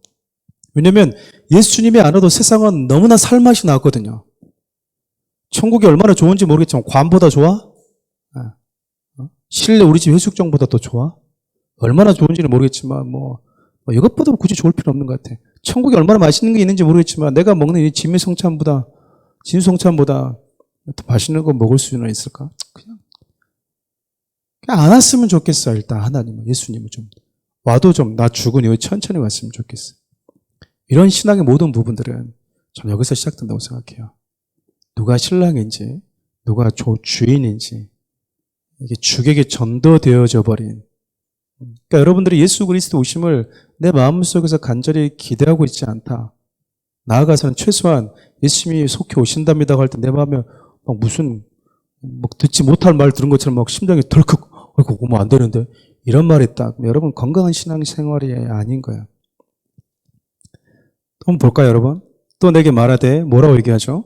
왜냐면 예수님이 안 와도 세상은 너무나 살맛이 나거든요. 천국이 얼마나 좋은지 모르겠지만 괌보다 좋아? 실내 우리 집 해수욕장보다 더 좋아? 얼마나 좋은지는 모르겠지만 뭐 이것보다 굳이 좋을 필요 없는 것 같아. 천국이 얼마나 맛있는 게 있는지 모르겠지만 내가 먹는 이 진미성찬보다 진성찬보다 더 맛있는 거 먹을 수는 있을까? 그냥 안 왔으면 좋겠어. 일단 하나님은, 예수님은 좀 와도 좀 나 죽은 이후에 천천히 왔으면 좋겠어. 이런 신앙의 모든 부분들은 저는 여기서 시작된다고 생각해요. 누가 신랑인지 누가 주인인지 이게 주객에 전도되어져 버린. 그러니까 여러분들이 예수 그리스도 오심을 내 마음속에서 간절히 기대하고 있지 않다. 나아가서는 최소한 예수님이 속히 오신답니다 할 때 내 마음에 막 무슨 듣지 못할 말 들은 것처럼 막 심장이 덜컥 오면 안 되는데 이런 말이 있다. 여러분 건강한 신앙생활이 아닌 거야. 한번 볼까요, 여러분? 또 내게 말하되 뭐라고 얘기하죠?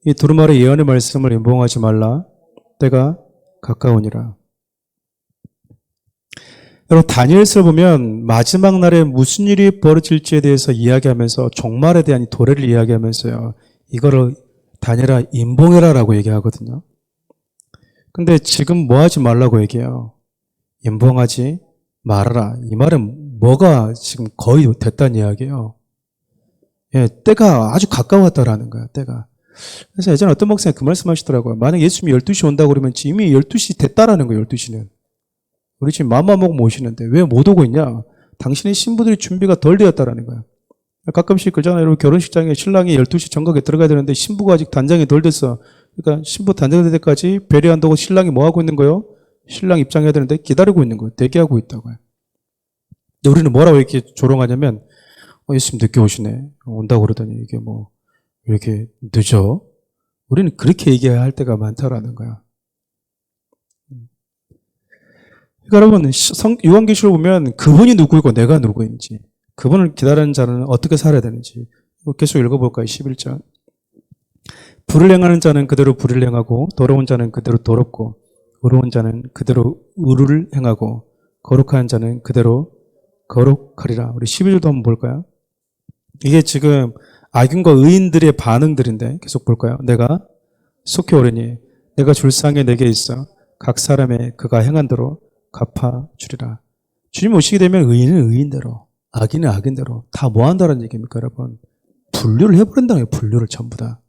이 두루마리 예언의 말씀을 임봉하지 말라. 때가 가까우니라. 여러분 다니엘서를 보면 마지막 날에 무슨 일이 벌어질지에 대해서 이야기하면서 종말에 대한 도래를 이야기하면서요. 이거를 다니엘아 임봉해라라고 얘기하거든요. 근데 지금 뭐 하지 말라고 얘기해요? 임봉하지 말아라. 이 말은 뭐가 지금 거의 됐다는 이야기예요. 예, 때가 아주 가까웠다라는 거예요. 때가. 그래서 예전에 어떤 목사님이 그 말씀 하시더라고요. 만약 예수님이 12시 온다고 그러면 이미 12시 됐다라는 거예요. 12시는. 우리 지금 맘만 먹고 모시는데 왜 못 오고 있냐? 당신의 신부들이 준비가 덜 되었다라는 거예요. 가끔씩 그러잖아요. 여러분 결혼식장에 신랑이 12시 정각에 들어가야 되는데 신부가 아직 단장이 덜 됐어. 그러니까 신부 단장이 될 때까지 배려한다고 신랑이 뭐 하고 있는 거예요? 신랑 입장해야 되는데 기다리고 있는 거예요. 대기하고 있다고요. 근데 우리는 뭐라고 이렇게 조롱하냐면 예수님 늦게 오시네. 온다고 그러더니 이게 뭐 이렇게 늦어? 우리는 그렇게 얘기해야 할 때가 많다라는 거야. 그러니까 여러분 요한계시록 보면 그분이 누구이고 내가 누구인지 그분을 기다리는 자는 어떻게 살아야 되는지 계속 읽어볼까요? 11절. 불을 행하는 자는 그대로 불을 행하고 더러운 자는 그대로 더럽고 의로운 자는 그대로 의를 행하고 거룩한 자는 그대로 거룩하리라. 우리 12절도 한번 볼까요? 이게 지금 악인과 의인들의 반응들인데 계속 볼까요? 내가 속히 오르니 내가 줄 상에 내게 있어 각 사람의 그가 행한 대로 갚아주리라. 주님 오시게 되면 의인은 의인대로 악인은 악인대로 다 뭐 한다는 얘기입니까, 여러분? 분류를 해버린다는 거예요. 분류를 전부 다.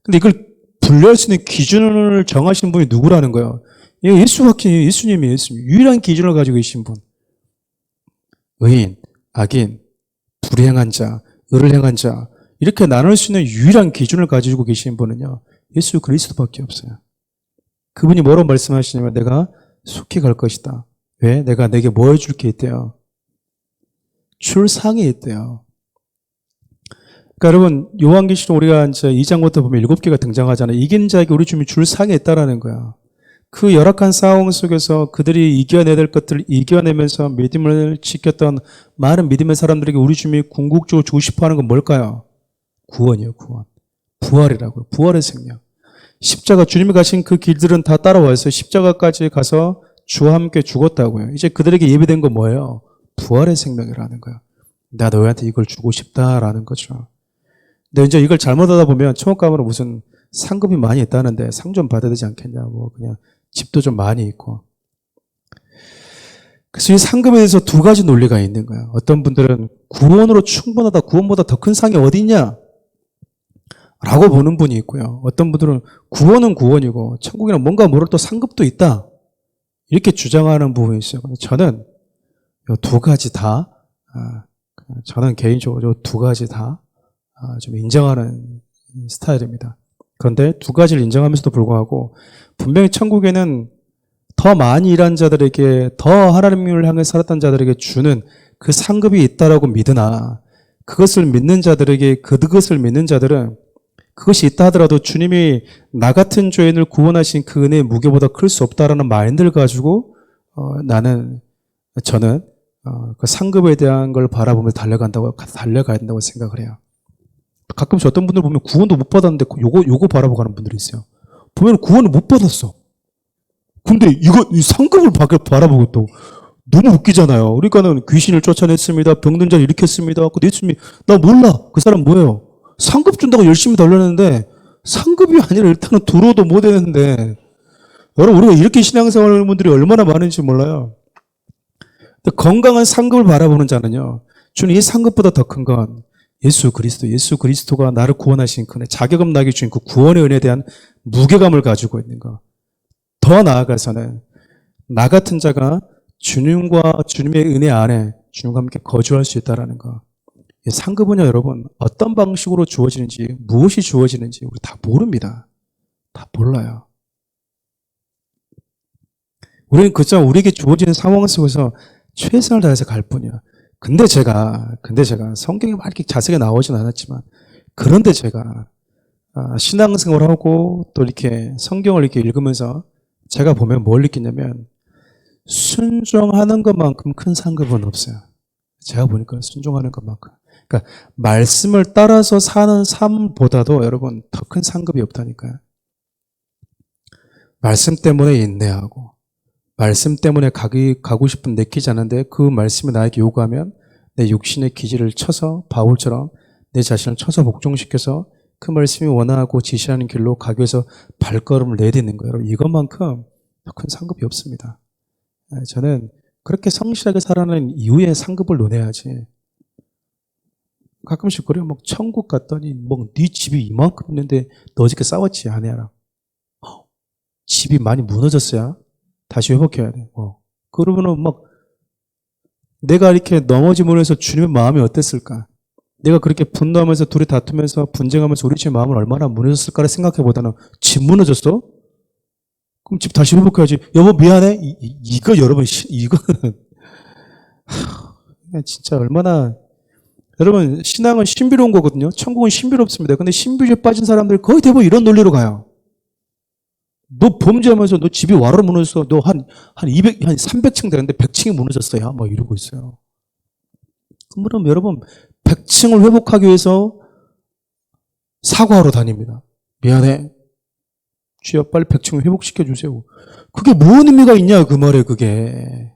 근데 이걸 분류할 수 있는 기준을 정하시는 분이 누구라는 거예요? 예수밖에, 예수님이 유일한 기준을 가지고 계신 분. 의인, 악인, 불행한 자, 의를 행한 자, 이렇게 나눌 수 있는 유일한 기준을 가지고 계신 분은요, 예수 그리스도밖에 없어요. 그분이 뭐라고 말씀하시냐면, 내가 속히 갈 것이다. 왜? 내가 내게 뭐 해줄 게 있대요? 줄 상이 있대요. 그러니까 여러분, 요한계시록 우리가 이제 2장부터 보면 7개가 등장하잖아요. 이긴 자에게 우리 주님이 줄 상이 있다라는 거야. 그 열악한 상황 속에서 그들이 이겨내야 될 것들을 이겨내면서 믿음을 지켰던 많은 믿음의 사람들에게 우리 주님이 궁극적으로 주고 싶어 하는 건 뭘까요? 구원이요, 구원. 부활이라고요. 부활의 생명. 십자가, 주님이 가신 그 길들은 다 따라와서 십자가까지 가서 주와 함께 죽었다고요. 이제 그들에게 예비된 건 뭐예요? 부활의 생명이라는 거예요. 나 너희한테 이걸 주고 싶다라는 거죠. 근데 이제 이걸 잘못하다 보면 초목감으로 무슨 상급이 많이 있다는데 상 좀 받아야 되지 않겠냐, 뭐 그냥 집도 좀 많이 있고. 그래서 이 상급에 대해서 두 가지 논리가 있는 거야. 어떤 분들은 구원으로 충분하다, 구원보다 더 큰 상이 어디 있냐? 라고 보는 분이 있고요. 어떤 분들은 구원은 구원이고 천국에는 뭔가 모를 또 상급도 있다. 이렇게 주장하는 부분이 있어요. 저는 이 두 가지 다, 저는 개인적으로 이 두 가지 다 좀 인정하는 스타일입니다. 그런데 두 가지를 인정하면서도 불구하고 분명히 천국에는 더 많이 일한 자들에게, 더 하나님을 향해 살았던 자들에게 주는 그 상급이 있다라고 믿으나 그것을 믿는 자들에게, 그것을 믿는 자들은 그것이 있다 하더라도 주님이 나 같은 죄인을 구원하신 그 은혜의 무게보다 클 수 없다라는 마인드를 가지고 저는 그 상급에 대한 걸 바라보며 달려가야 된다고 생각을 해요. 가끔씩 어떤 분들 보면 구원도 못 받았는데 요거 바라보고 가는 분들이 있어요. 보면 구원을 못 받았어. 근데 이 상급을 바라보고 또 너무 웃기잖아요. 그러니까는 귀신을 쫓아냈습니다. 병든 자를 일으켰습니다. 그 예수님이 나 몰라. 그 사람 뭐예요? 상급 준다고 열심히 달렸는데 상급이 아니라 일단은 들어도 못 했는데, 여러분 우리가 이렇게 신앙생활 하는 분들이 얼마나 많은지 몰라요. 건강한 상급을 바라보는 자는요, 주님 이 상급보다 더 큰 건 예수 그리스도가 나를 구원하신 그 자격금 나게 주신 그 구원의 은혜에 대한 무게감을 가지고 있는 거. 더 나아가서는 나 같은 자가 주님과 주님의 은혜 안에 주님과 함께 거주할 수 있다는 거. 상급은요, 여러분 어떤 방식으로 주어지는지, 무엇이 주어지는지 우리 다 모릅니다. 다 몰라요. 우리는 그저 우리에게 주어지는 상황 속에서 최선을 다해서 갈 뿐이야. 근데 제가 성경에 막 이렇게 자세하게 나오진 않았지만, 그런데 제가 신앙생활을 하고 또 이렇게 성경을 이렇게 읽으면서 제가 보면 뭘 느끼냐면, 순종하는 것만큼 큰 상급은 없어요. 제가 보니까 순종하는 것만큼. 그러니까 말씀을 따라서 사는 삶보다도 여러분 더 큰 상급이 없다니까요. 말씀 때문에 인내하고, 말씀 때문에 가고 싶은 내키지 않은데 그 말씀이 나에게 요구하면 내 육신의 기질을 쳐서 바울처럼 내 자신을 쳐서 복종시켜서 그 말씀이 원하고 지시하는 길로 가기 위해서 발걸음을 내딛는 거예요. 이것만큼 더 큰 상급이 없습니다. 저는 그렇게 성실하게 살아가는 이후에 상급을 논해야지. 가끔씩 그래요. 막 천국 갔더니 네 집이 이만큼 있는데 너 어저께 싸웠지, 아내랑. 집이 많이 무너졌어야 다시 회복해야 돼. 그러면은 막 내가 이렇게 넘어짐으로 해서 주님의 마음이 어땠을까? 내가 그렇게 분노하면서 둘이 다투면서 분쟁하면서 우리 집의 마음은 얼마나 무너졌을까를 생각해보다는 집 무너졌어? 그럼 집 다시 회복해야지. 여보 미안해. 이거 여러분 이거는 진짜 얼마나, 여러분 신앙은 신비로운 거거든요. 천국은 신비롭습니다. 근데 신비주의에 빠진 사람들 거의 대부분 이런 논리로 가요. 너 범죄하면서 너 집이 와르르 무너졌어. 너 한 300층 되는데 100층이 무너졌어요. 막 이러고 있어요. 그럼 여러분 100층을 회복하기 위해서 사과하러 다닙니다. 미안해. 주여 빨리 100층을 회복시켜 주세요. 그게 무슨 의미가 있냐 그 말에. 그게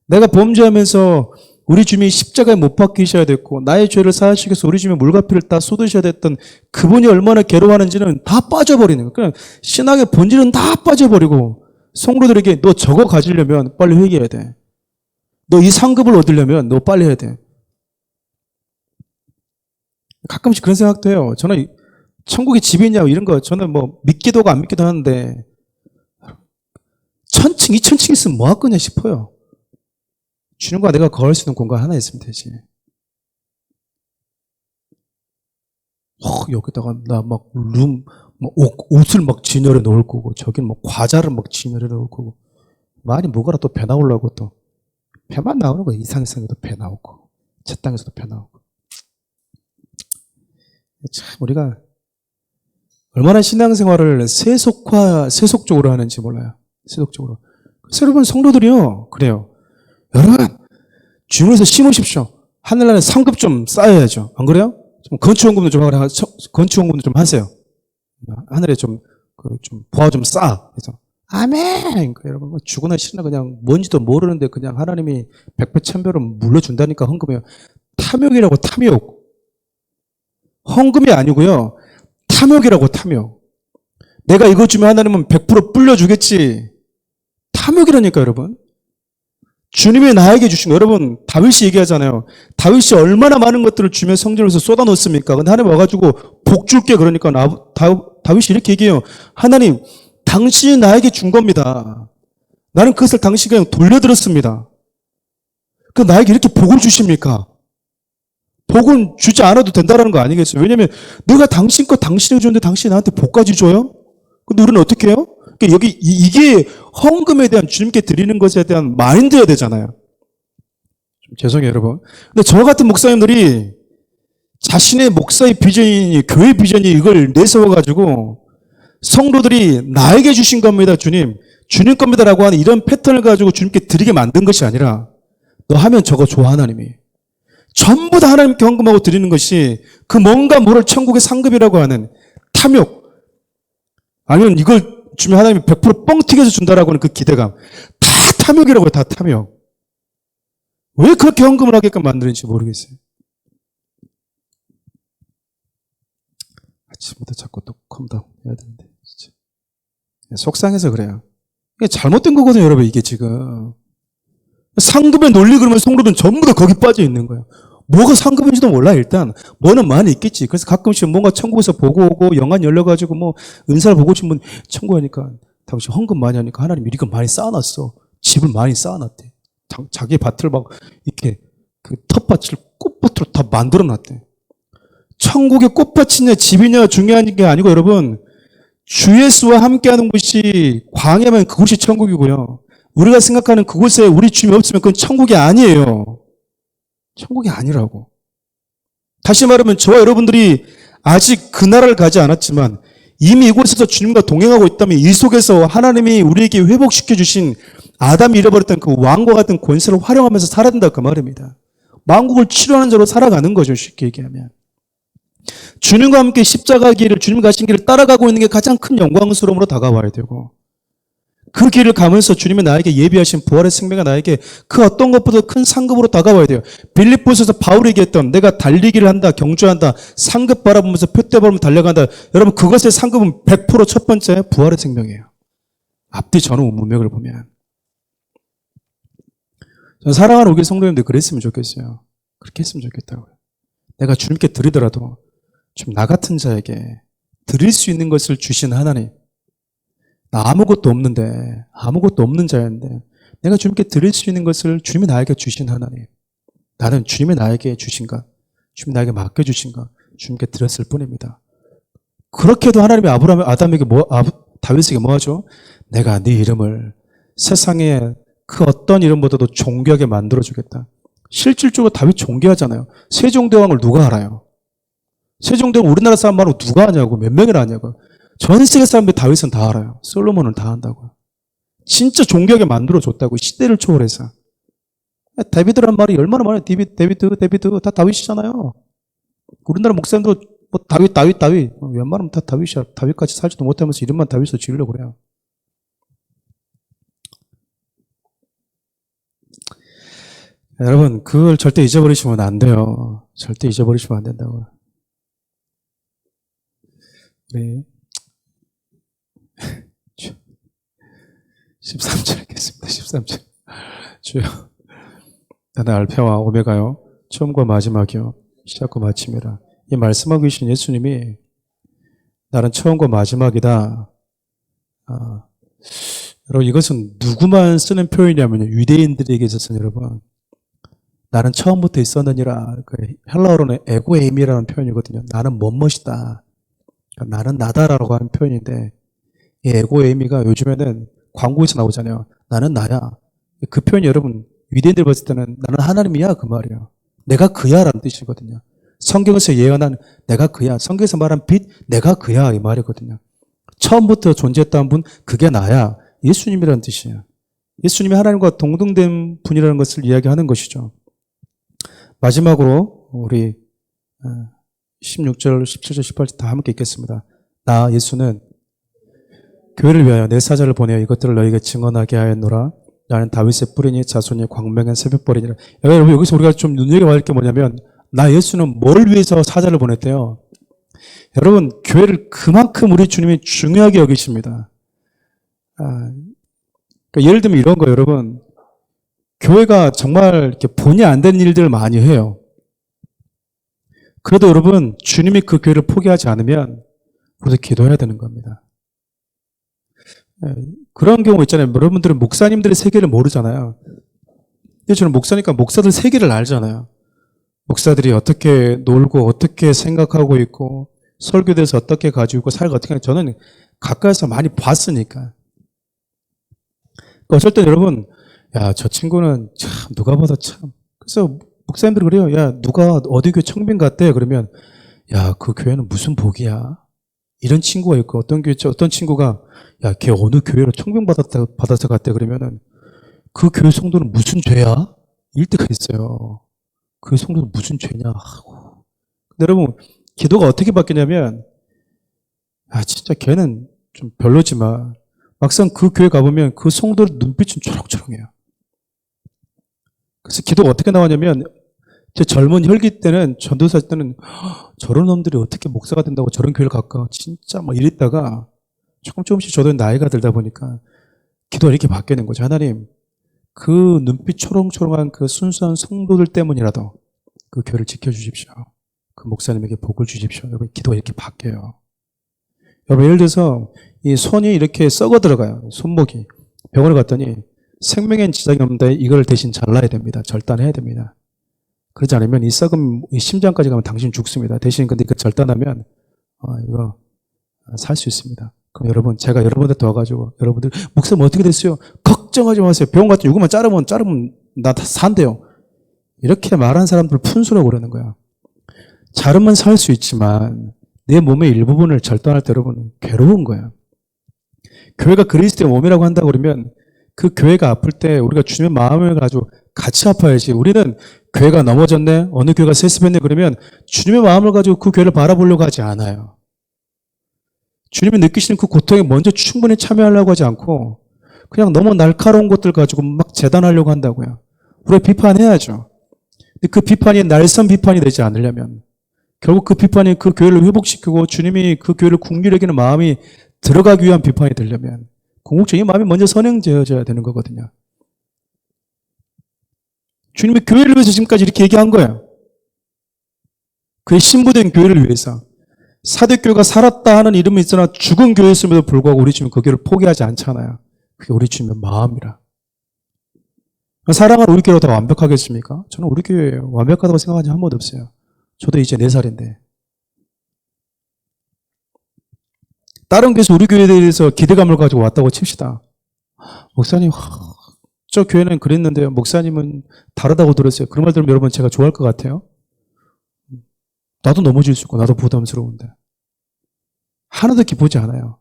내가 범죄하면서 우리 주님이 십자가에 못 박히셔야 됐고 나의 죄를 사하시기 위해서 우리 주님이 물과 피를 다 쏟으셔야 됐던 그분이 얼마나 괴로워하는지는 다 빠져버리는 거예요. 그냥 신앙의 본질은 다 빠져버리고 성도들에게 너 저거 가지려면 빨리 회개해야 돼. 너 이 상급을 얻으려면 너 빨리 해야 돼. 가끔씩 그런 생각도 해요. 저는 천국에 집이 있냐고 이런 거 저는 뭐 믿기도 하고 안 믿기도 하는데, 1000층, 2000층 있으면 뭐 할 거냐 싶어요. 주님과 내가 거할 수 있는 공간 하나 있으면 되지. 여기다가 나 막 옷을 막 진열해 놓을 거고, 저긴 뭐 과자를 막 진열해 놓을 거고, 많이 뭐가라 또 배 나오려고 또. 배만 나오는 거 이상해도 배 나오고, 제 땅에서도 배 나오고. 참, 우리가 얼마나 신앙생활을 세속적으로 하는지 몰라요. 세속적으로. 그래서 여러분, 성도들이요. 그래요. 여러분, 주님에서 심으십시오. 하늘나라에 상급 좀 쌓아야죠. 안 그래요? 좀 건축원금도 좀 하라. 건축원금도 좀 하세요. 하늘에 좀 부하 좀 쌓아. 그래서 아멘. 여러분, 죽으나 싫으나 그냥 뭔지도 모르는데 그냥 하나님이 백배 천배로 물려준다니까 헌금이에요. 탐욕이라고 탐욕. 헌금이 아니고요. 탐욕이라고 탐욕. 내가 이거 주면 하나님은 100% 불려주겠지. 탐욕이라니까 여러분. 주님이 나에게 주신 거. 여러분 다윗이 얘기하잖아요. 다윗이 얼마나 많은 것들을 주며 성전에서 쏟아놓습니까? 근데 하나님 와가지고 복 줄게 그러니까 다윗이 이렇게 얘기해요. 하나님 당신이 나에게 준 겁니다. 나는 그것을 당신에게 그냥 돌려드렸습니다. 그 나에게 이렇게 복을 주십니까? 복은 주지 않아도 된다는 거 아니겠어요? 왜냐하면 내가 당신 거 당신에게 줬는데 당신이 나한테 복까지 줘요? 근데 우리는 어떻게 해요? 그러니까 여기 이게 헌금에 대한 주님께 드리는 것에 대한 마인드여야 되잖아요. 좀 죄송해요 여러분. 근데 저 같은 목사님들이 자신의 목사의 비전이 교회 비전이 이걸 내세워가지고 성도들이 나에게 주신 겁니다 주님 겁니다라고 하는 이런 패턴을 가지고 주님께 드리게 만든 것이 아니라 너 하면 저거 줘 하나님이 전부 다 하나님께 헌금하고 드리는 것이 그 뭔가 모를 천국의 상급이라고 하는 탐욕 아니면 이걸 주면 하나님이 100% 뻥튀겨서 준다라고 하는 그 기대감 다 탐욕이라고요. 다 탐욕. 왜 그렇게 헌금을 하게끔 만드는지 모르겠어요. 아침부터 자꾸 또 컴다운 해야 되는데 진짜. 속상해서 그래요. 이게 잘못된 거거든요 여러분. 이게 지금 상급의 논리 그러면 성도들은 전부 다 거기 빠져 있는 거예요. 뭐가 상급인지도 몰라 일단. 뭐는 많이 있겠지. 그래서 가끔씩 뭔가 천국에서 보고 오고 영안 열려가지고 뭐 은사를 보고 오신 분 천국하니까 당신 헌금 많이 하니까 하나님 이거 많이 쌓아놨어. 집을 많이 쌓아놨대. 자기 밭을 막 이렇게 그 텃밭을 꽃밭으로 다 만들어놨대. 천국의 꽃밭이냐 집이냐 중요한 게 아니고 여러분 주 예수와 함께하는 곳이 광야면 그곳이 천국이고요. 우리가 생각하는 그곳에 우리 주님이 없으면 그건 천국이 아니에요. 천국이 아니라고. 다시 말하면 저와 여러분들이 아직 그 나라를 가지 않았지만 이미 이곳에서 주님과 동행하고 있다면 이 속에서 하나님이 우리에게 회복시켜 주신 아담이 잃어버렸던 그 왕과 같은 권세를 활용하면서 살아야 된다 그 말입니다. 만국을 치료하는 자로 살아가는 거죠. 쉽게 얘기하면. 주님과 함께 십자가 길을 주님 가신 길을 따라가고 있는 게 가장 큰 영광스러움으로 다가와야 되고 그 길을 가면서 주님이 나에게 예비하신 부활의 생명이 나에게 그 어떤 것보다 큰 상급으로 다가와야 돼요. 빌립보서에서 바울이 얘기했던 내가 달리기를 한다, 경주한다, 상급 바라보면서 표대 바라보면서 달려간다. 여러분 그것의 상급은 100%첫 번째 부활의 생명이에요. 앞뒤 전후 문맥을 보면. 저는 사랑하는 우리 성도님들 그랬으면 좋겠어요. 그렇게 했으면 좋겠다고요. 내가 주님께 드리더라도 좀 나 같은 자에게 드릴 수 있는 것을 주신 하나님. 나 아무것도 없는 자였는데 내가 주님께 드릴 수 있는 것을 주님이 나에게 주신 하나님. 나는 주님이 나에게 주신 것, 주님이 나에게 맡겨주신 것, 주님께 드렸을 뿐입니다. 그렇게도 하나님이 아담에게 다윗에게 뭐 하죠? 내가 네 이름을 세상에 그 어떤 이름보다도 존귀하게 만들어주겠다. 실질적으로 다윗 존귀하잖아요. 세종대왕을 누가 알아요? 세종대왕 우리나라 사람 말고 누가 아냐고, 몇 명이나 아냐고. 전 세계 사람들 다윗은 다 알아요. 솔로몬은 다 안다고요. 진짜 존귀하게 만들어줬다고 시대를 초월해서. 데비드란 말이 얼마나 많아요. 데비드 다 다윗이잖아요. 우리나라 목사님도 뭐 다윗 웬만하면 다 다윗이야. 다윗같이 살지도 못하면서 이름만 다윗으로 지으려고 그래요. 여러분 그걸 절대 잊어버리시면 안 돼요. 절대 잊어버리시면 안 된다고요. 우리 13절 읽겠습니다. 13절. 주여 나는 알파와 오메가요 처음과 마지막이요 시작과 마침이라. 이 말씀하고 계신 예수님이 나는 처음과 마지막이다. 여러분, 이것은 누구만 쓰는 표현이냐면요. 유대인들에게 있어서는 여러분, 나는 처음부터 있었느니라. 그 헬라어로는 에고에임이라는 표현이거든요. 나는 멋멋이다. 그러니까 나는 나다라고 하는 표현인데, 이 에고에이미가 요즘에는 광고에서 나오잖아요. 나는 나야. 그 표현이 여러분, 유대인들 봤을 때는 나는 하나님이야. 그 말이에요. 내가 그야 라는 뜻이거든요. 성경에서 예언한 내가 그야. 성경에서 말한 빛, 내가 그야. 이 말이거든요. 처음부터 존재했던 분, 그게 나야. 예수님이라는 뜻이에요. 예수님이 하나님과 동등된 분이라는 것을 이야기하는 것이죠. 마지막으로 우리 16절, 17절, 18절 다 함께 읽겠습니다. 나 예수는 교회를 위하여 내 사자를 보내어 이것들을 너희에게 증언하게 하였노라. 나는 다윗의 뿌리니 자손이 광명한 새벽벌이니라. 여러분, 여기서 우리가 좀 눈여겨봐야 할 게 뭐냐면, 나 예수는 뭘 위해서 사자를 보냈대요? 여러분, 교회를 그만큼 우리 주님이 중요하게 여기십니다. 그러니까 예를 들면 이런 거예요, 여러분. 교회가 정말 이렇게 본의 안 된 일들을 많이 해요. 그래도 여러분, 주님이 그 교회를 포기하지 않으면 우리도 기도해야 되는 겁니다. 그런 경우 있잖아요. 여러분들은 목사님들의 세계를 모르잖아요. 근데 저는 목사니까 목사들 세계를 알잖아요. 목사들이 어떻게 놀고 어떻게 생각하고 있고 설교대에서 어떻게 가지고 있고 살고 어떻게 하는지 저는 가까이서 많이 봤으니까. 어쩔 땐 여러분, 야, 저 친구는 참 누가 봐도 참. 그래서 목사님들이 그래요. 야, 누가 어디 교회 청빙 갔대? 그러면 야, 그 교회는 무슨 복이야? 이런 친구가 있고 어떤 친구가 야, 걔 어느 교회로 청빙 받아서 갔대? 그러면은 그 교회 성도는 무슨 죄야? 일 때가 있어요. 그 성도는 무슨 죄냐 하고. 근데 여러분, 기도가 어떻게 바뀌냐면, 아, 진짜 걔는 좀 별로지만, 막상 그 교회 가보면 그 성도의 눈빛은 초롱초롱해요. 그래서 기도가 어떻게 나왔냐면, 제 젊은 혈기 때는, 전도사 때는, 저런 놈들이 어떻게 목사가 된다고 저런 교회를 갈까? 진짜 막 이랬다가, 조금씩 저도 나이가 들다 보니까, 기도가 이렇게 바뀌는 거죠. 하나님, 그 눈빛 초롱초롱한 그 순수한 성도들 때문이라도 그 교회를 지켜주십시오. 그 목사님에게 복을 주십시오. 여러분, 기도가 이렇게 바뀌어요. 여러분, 예를 들어서 이 손이 이렇게 썩어 들어가요. 손목이. 병원에 갔더니 생명엔 지장이 없는데 이걸 대신 잘라야 됩니다. 절단해야 됩니다. 그러지 않으면 이 썩은 이 심장까지 가면 당신 죽습니다. 대신 근데 그 절단하면 이거 살 수 있습니다. 그럼 여러분, 제가 여러분한테 도와가지고 여러분들 목사님 어떻게 됐어요? 걱정하지 마세요. 병원 갔더니 이거만 자르면 나 다 산대요. 이렇게 말한 사람들 푼수라고 그러는 거야. 자르면 살 수 있지만 내 몸의 일부분을 절단할 때 여러분 괴로운 거야. 교회가 그리스도의 몸이라고 한다고 그러면 그 교회가 아플 때 우리가 주님의 마음을 가지고 같이 아파야지. 우리는 교회가 넘어졌네, 어느 교회가 세습했네 그러면 주님의 마음을 가지고 그 교회를 바라보려고 하지 않아요. 주님이 느끼시는 그 고통에 먼저 충분히 참여하려고 하지 않고 그냥 너무 날카로운 것들 가지고 막 재단하려고 한다고요. 우리가 비판해야죠. 근데 그 비판이 날선 비판이 되지 않으려면 결국 그 비판이 그 교회를 회복시키고 주님이 그 교회를 국리를 여기는 마음이 들어가기 위한 비판이 되려면 궁극적인 마음이 먼저 선행되어져야 되는 거거든요. 주님이 교회를 위해서 지금까지 이렇게 얘기한 거예요. 그의 신부된 교회를 위해서. 사대교회가 살았다 하는 이름이 있으나 죽은 교회였음에도 불구하고 우리 주님은 그 교회를 포기하지 않잖아요. 그게 우리 주님의 마음이라. 사랑하는 우리 교회가 더 완벽하겠습니까? 저는 우리 교회 완벽하다고 생각한 적 한 번도 없어요. 저도 이제 4살인데. 다른 교회에서 우리 교회에 대해서 기대감을 가지고 왔다고 칩시다. 목사님, 저 교회는 그랬는데요. 목사님은 다르다고 들었어요. 그런 말 들으면 여러분 제가 좋아할 것 같아요. 나도 넘어질 수 있고 나도 부담스러운데. 하나도 기쁘지 않아요.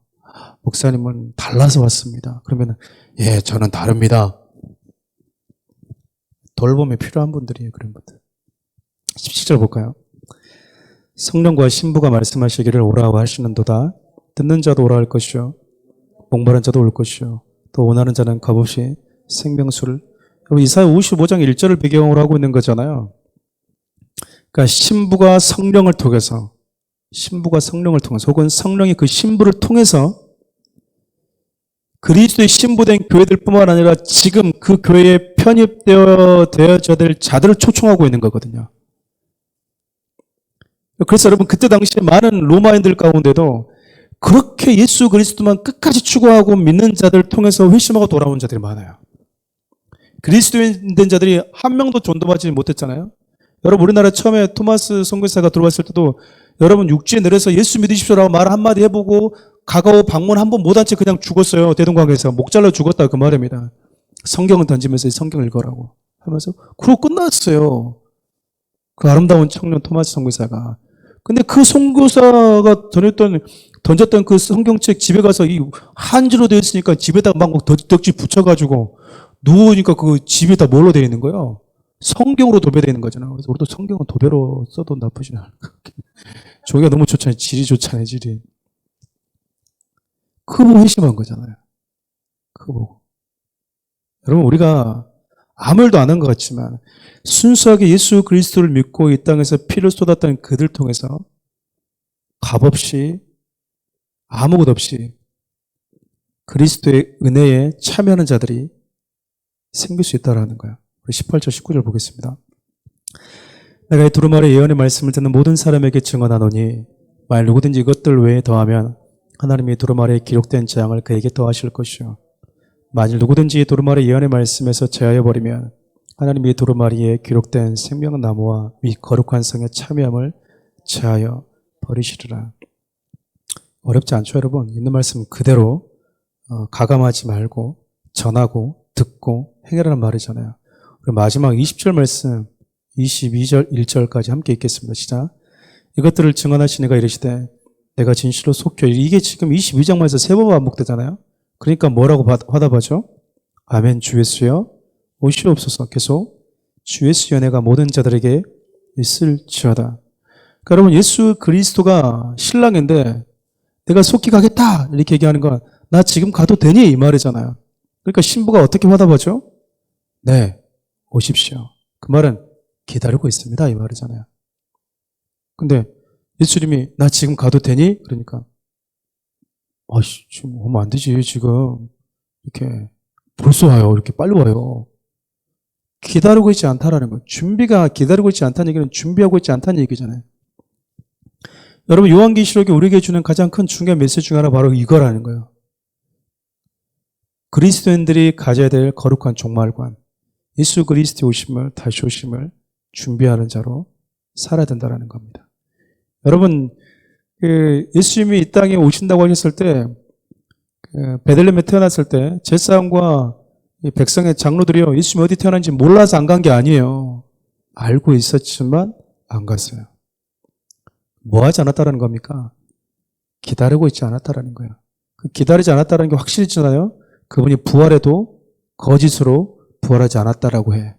목사님은 달라서 왔습니다. 그러면 예, 저는 다릅니다. 돌봄이 필요한 분들이에요. 그런 분들. 17절 볼까요? 성령과 신부가 말씀하시기를 오라고 하시는도다. 듣는 자도 오라 할 것이요 목마른 자도 올 것이요 또 원하는 자는 값없이 생명수를. 이사야 55장 1절을 배경으로 하고 있는 거잖아요. 그러니까 신부가 성령을 통해서 혹은 성령이 그 신부를 통해서 그리스도의 신부된 교회들뿐만 아니라 지금 그 교회에 편입되어져야 될 자들을 초청하고 있는 거거든요. 그래서 여러분 그때 당시에 많은 로마인들 가운데도 그렇게 예수 그리스도만 끝까지 추구하고 믿는 자들 통해서 회심하고 돌아온 자들이 많아요. 그리스도인 된 자들이 한 명도 전도받지 못했잖아요. 여러분 우리나라 처음에 토마스 선교사가 들어왔을 때도 여러분 육지에 내려서 예수 믿으십시오라고 말 한마디 해보고 가까워 방문 한 번 못한 채 그냥 죽었어요. 대동강에서 목 잘라 죽었다 그 말입니다. 성경을 던지면서 성경을 읽어라고 하면서 그러고 끝났어요. 그 아름다운 청년 토마스 선교사가. 근데 그 선교사가 던졌던 그 성경책 집에 가서 이 한지로 되어 있으니까 집에다 막 덕지 붙여가지고 누우니까 그 집에다 뭘로 되어 있는 거예요? 성경으로 도배되어 있는 거잖아요. 그래서 우리도 성경은 도배로 써도 나쁘지 않아요. 저기가 너무 좋잖아요. 질이 좋잖아요, 질이. 그거 보고 회심한 거잖아요. 그거 보고. 여러분, 우리가 아무 일도 안 한 것 같지만 순수하게 예수 그리스도를 믿고 이 땅에서 피를 쏟았던 그들 통해서 값없이 아무것 없이 그리스도의 은혜에 참여하는 자들이 생길 수 있다는 거예요. 우리 18절, 19절 보겠습니다. 내가 이 두루마리 예언의 말씀을 듣는 모든 사람에게 증언하노니 만일 누구든지 이것들 외에 더하면 하나님이 두루마리에 기록된 재앙을 그에게 더하실 것이요 만일 누구든지 두루마리 예언의 말씀에서 제하여 버리면 하나님이 두루마리에 기록된 생명나무와 이 거룩한 성에 참여함을 제하여 버리시리라. 어렵지 않죠, 여러분? 있는 말씀 그대로 가감하지 말고 전하고 듣고 행하라는 말이잖아요. 우리 마지막 20절 말씀 22절 1절까지 함께 읽겠습니다. 시작. 이것들을 증언하시니가 이르시되 내가 진실로 속혀. 이게 지금 22장만에서 3번 반복되잖아요. 그러니까 뭐라고 화답하죠? 아멘 주 예수여 오시옵소서. 계속 주 예수 연애가 모든 자들에게 있을지어다. 그러니까 여러분 예수 그리스도가 신랑인데 내가 속히 가겠다 이렇게 얘기하는 건 나 지금 가도 되니 이 말이잖아요. 그러니까 신부가 어떻게 화답하죠? 네 오십시오. 그 말은 기다리고 있습니다 이 말이잖아요. 근데 예수님이 나 지금 가도 되니? 그러니까 지금 오면 안 되지 지금 이렇게 벌써 와요 이렇게 빨리 와요. 기다리고 있지 않다라는 거예요. 준비가 기다리고 있지 않다는 얘기는 준비하고 있지 않다는 얘기잖아요. 여러분 요한계시록이 우리에게 주는 가장 큰 중요한 메시지 중 하나 바로 이거라는 거예요. 그리스도인들이 가져야 될 거룩한 종말관, 예수 그리스도의 오심을 다시 오심을 준비하는 자로 살아야 된다는 겁니다. 여러분 예수님이 이 땅에 오신다고 하셨을 때 베들레헴에 태어났을 때 제사장과 백성의 장로들이요 예수님이 어디 태어난지 몰라서 안 간 게 아니에요. 알고 있었지만 안 갔어요. 뭐 하지 않았다는 겁니까? 기다리고 있지 않았다는 거예요. 그 기다리지 않았다는 게 확실히잖아요. 그분이 부활해도 거짓으로 부활하지 않았다라고 해.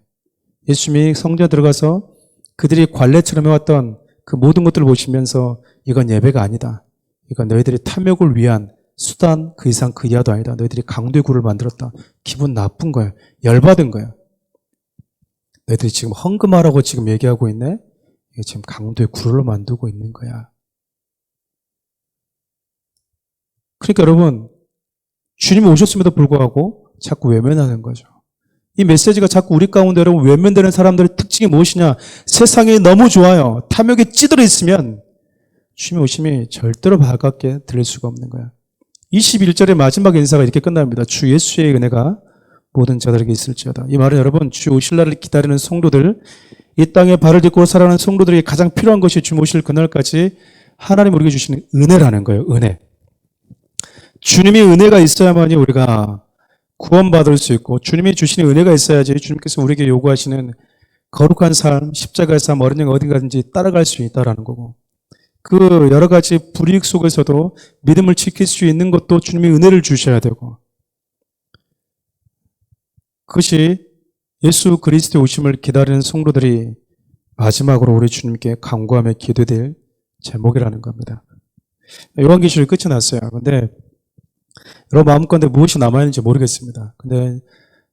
예수님이 성전에 들어가서 그들이 관례처럼 해왔던 그 모든 것들을 보시면서 이건 예배가 아니다. 이건 너희들이 탐욕을 위한 수단 그 이상 그 이하도 아니다. 너희들이 강도의 굴을 만들었다. 기분 나쁜 거예요. 열받은 거예요. 너희들이 지금 헌금하라고 지금 얘기하고 있네? 이게 지금 강도의 굴을 만들고 있는 거야. 그러니까 여러분 주님이 오셨음에도 불구하고 자꾸 외면하는 거죠. 이 메시지가 자꾸 우리 가운데 여러분 외면되는 사람들의 특징이 무엇이냐? 세상이 너무 좋아요. 탐욕에 찌들어 있으면 주님의 오심이 절대로 반갑게 들릴 수가 없는 거야. 21절의 마지막 인사가 이렇게 끝납니다. 주 예수의 은혜가 모든 자들에게 있을지어다. 이 말은 여러분 주 오실 날을 기다리는 성도들, 이 땅에 발을 딛고 살아가는 성도들에게 가장 필요한 것이 주 오실 그날까지 하나님 우리에게 주시는 은혜라는 거예요. 은혜. 주님이 은혜가 있어야만이 우리가 구원받을 수 있고 주님이 주시는 은혜가 있어야지 주님께서 우리에게 요구하시는 거룩한 삶, 십자가의 삶, 어린 양 어딘가든지 따라갈 수 있다라는 거고 그 여러 가지 불이익 속에서도 믿음을 지킬 수 있는 것도 주님이 은혜를 주셔야 되고 그것이 예수 그리스도의 오심을 기다리는 성도들이 마지막으로 우리 주님께 간구하며 기도될 제목이라는 겁니다. 요한계시록이 끝이 났어요. 근데 여러분 마음가운데 무엇이 남아있는지 모르겠습니다. 근데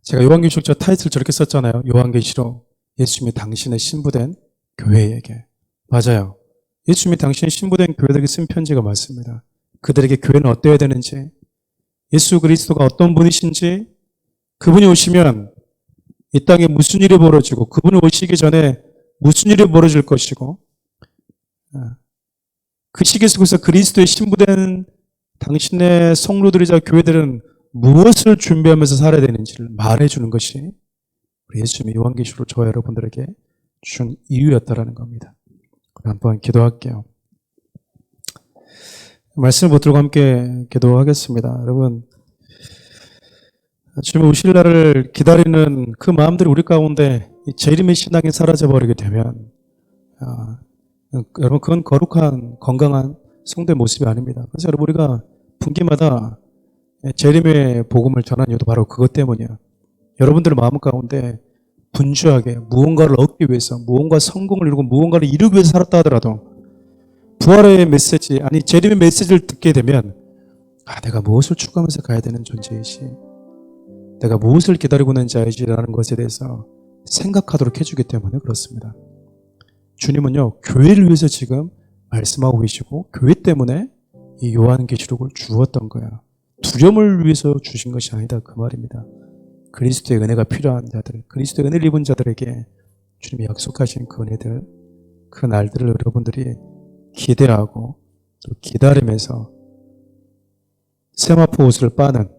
제가 요한계시록 저 타이틀 저렇게 썼잖아요. 요한계시록 예수님이 당신의 신부된 교회에게. 맞아요. 예수님이 당신의 신부된 교회들에게 쓴 편지가 맞습니다. 그들에게 교회는 어때야 되는지 예수 그리스도가 어떤 분이신지 그분이 오시면 이 땅에 무슨 일이 벌어지고 그분이 오시기 전에 무슨 일이 벌어질 것이고 그 시기 속에서 그리스도의 신부된 당신의 성도들이자 교회들은 무엇을 준비하면서 살아야 되는지를 말해주는 것이 우리 예수님이 요한계시로 저와 여러분들에게 준 이유였다라는 겁니다. 한번 기도할게요. 말씀을 붙들고 함께 기도하겠습니다. 여러분, 주님 오실 날을 기다리는 그 마음들이 우리 가운데 재림의 신앙이 사라져버리게 되면 여러분 그건 거룩한 건강한 성도의 모습이 아닙니다. 그래서 여러분 우리가 분기마다 재림의 복음을 전하는 이유도 바로 그것 때문이에요. 여러분들의 마음 가운데 분주하게 무언가를 얻기 위해서 무언가 성공을 이루고 무언가를 이루기 위해서 살았다 하더라도 부활의 메시지 아니 재림의 메시지를 듣게 되면 내가 무엇을 추구하면서 가야 되는 존재이지 내가 무엇을 기다리고 있는 자이지라는 것에 대해서 생각하도록 해주기 때문에 그렇습니다. 주님은요 교회를 위해서 지금 말씀하고 계시고 교회 때문에 이 요한계시록을 주었던 거야. 두려움을 위해서 주신 것이 아니다 그 말입니다. 그리스도의 은혜가 필요한 자들, 그리스도의 은혜를 입은 자들에게 주님이 약속하신 그 은혜들, 그 날들을 여러분들이 기대하고 또 기다리면서 세마포 옷을 빠는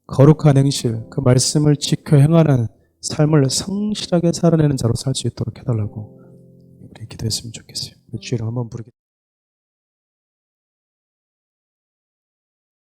거룩한 행실, 그 말씀을 지켜 행하는 삶을 성실하게 살아내는 자로 살 수 있도록 해달라고 우리 기도했으면 좋겠어요. 주의를 한번 부르겠습니다.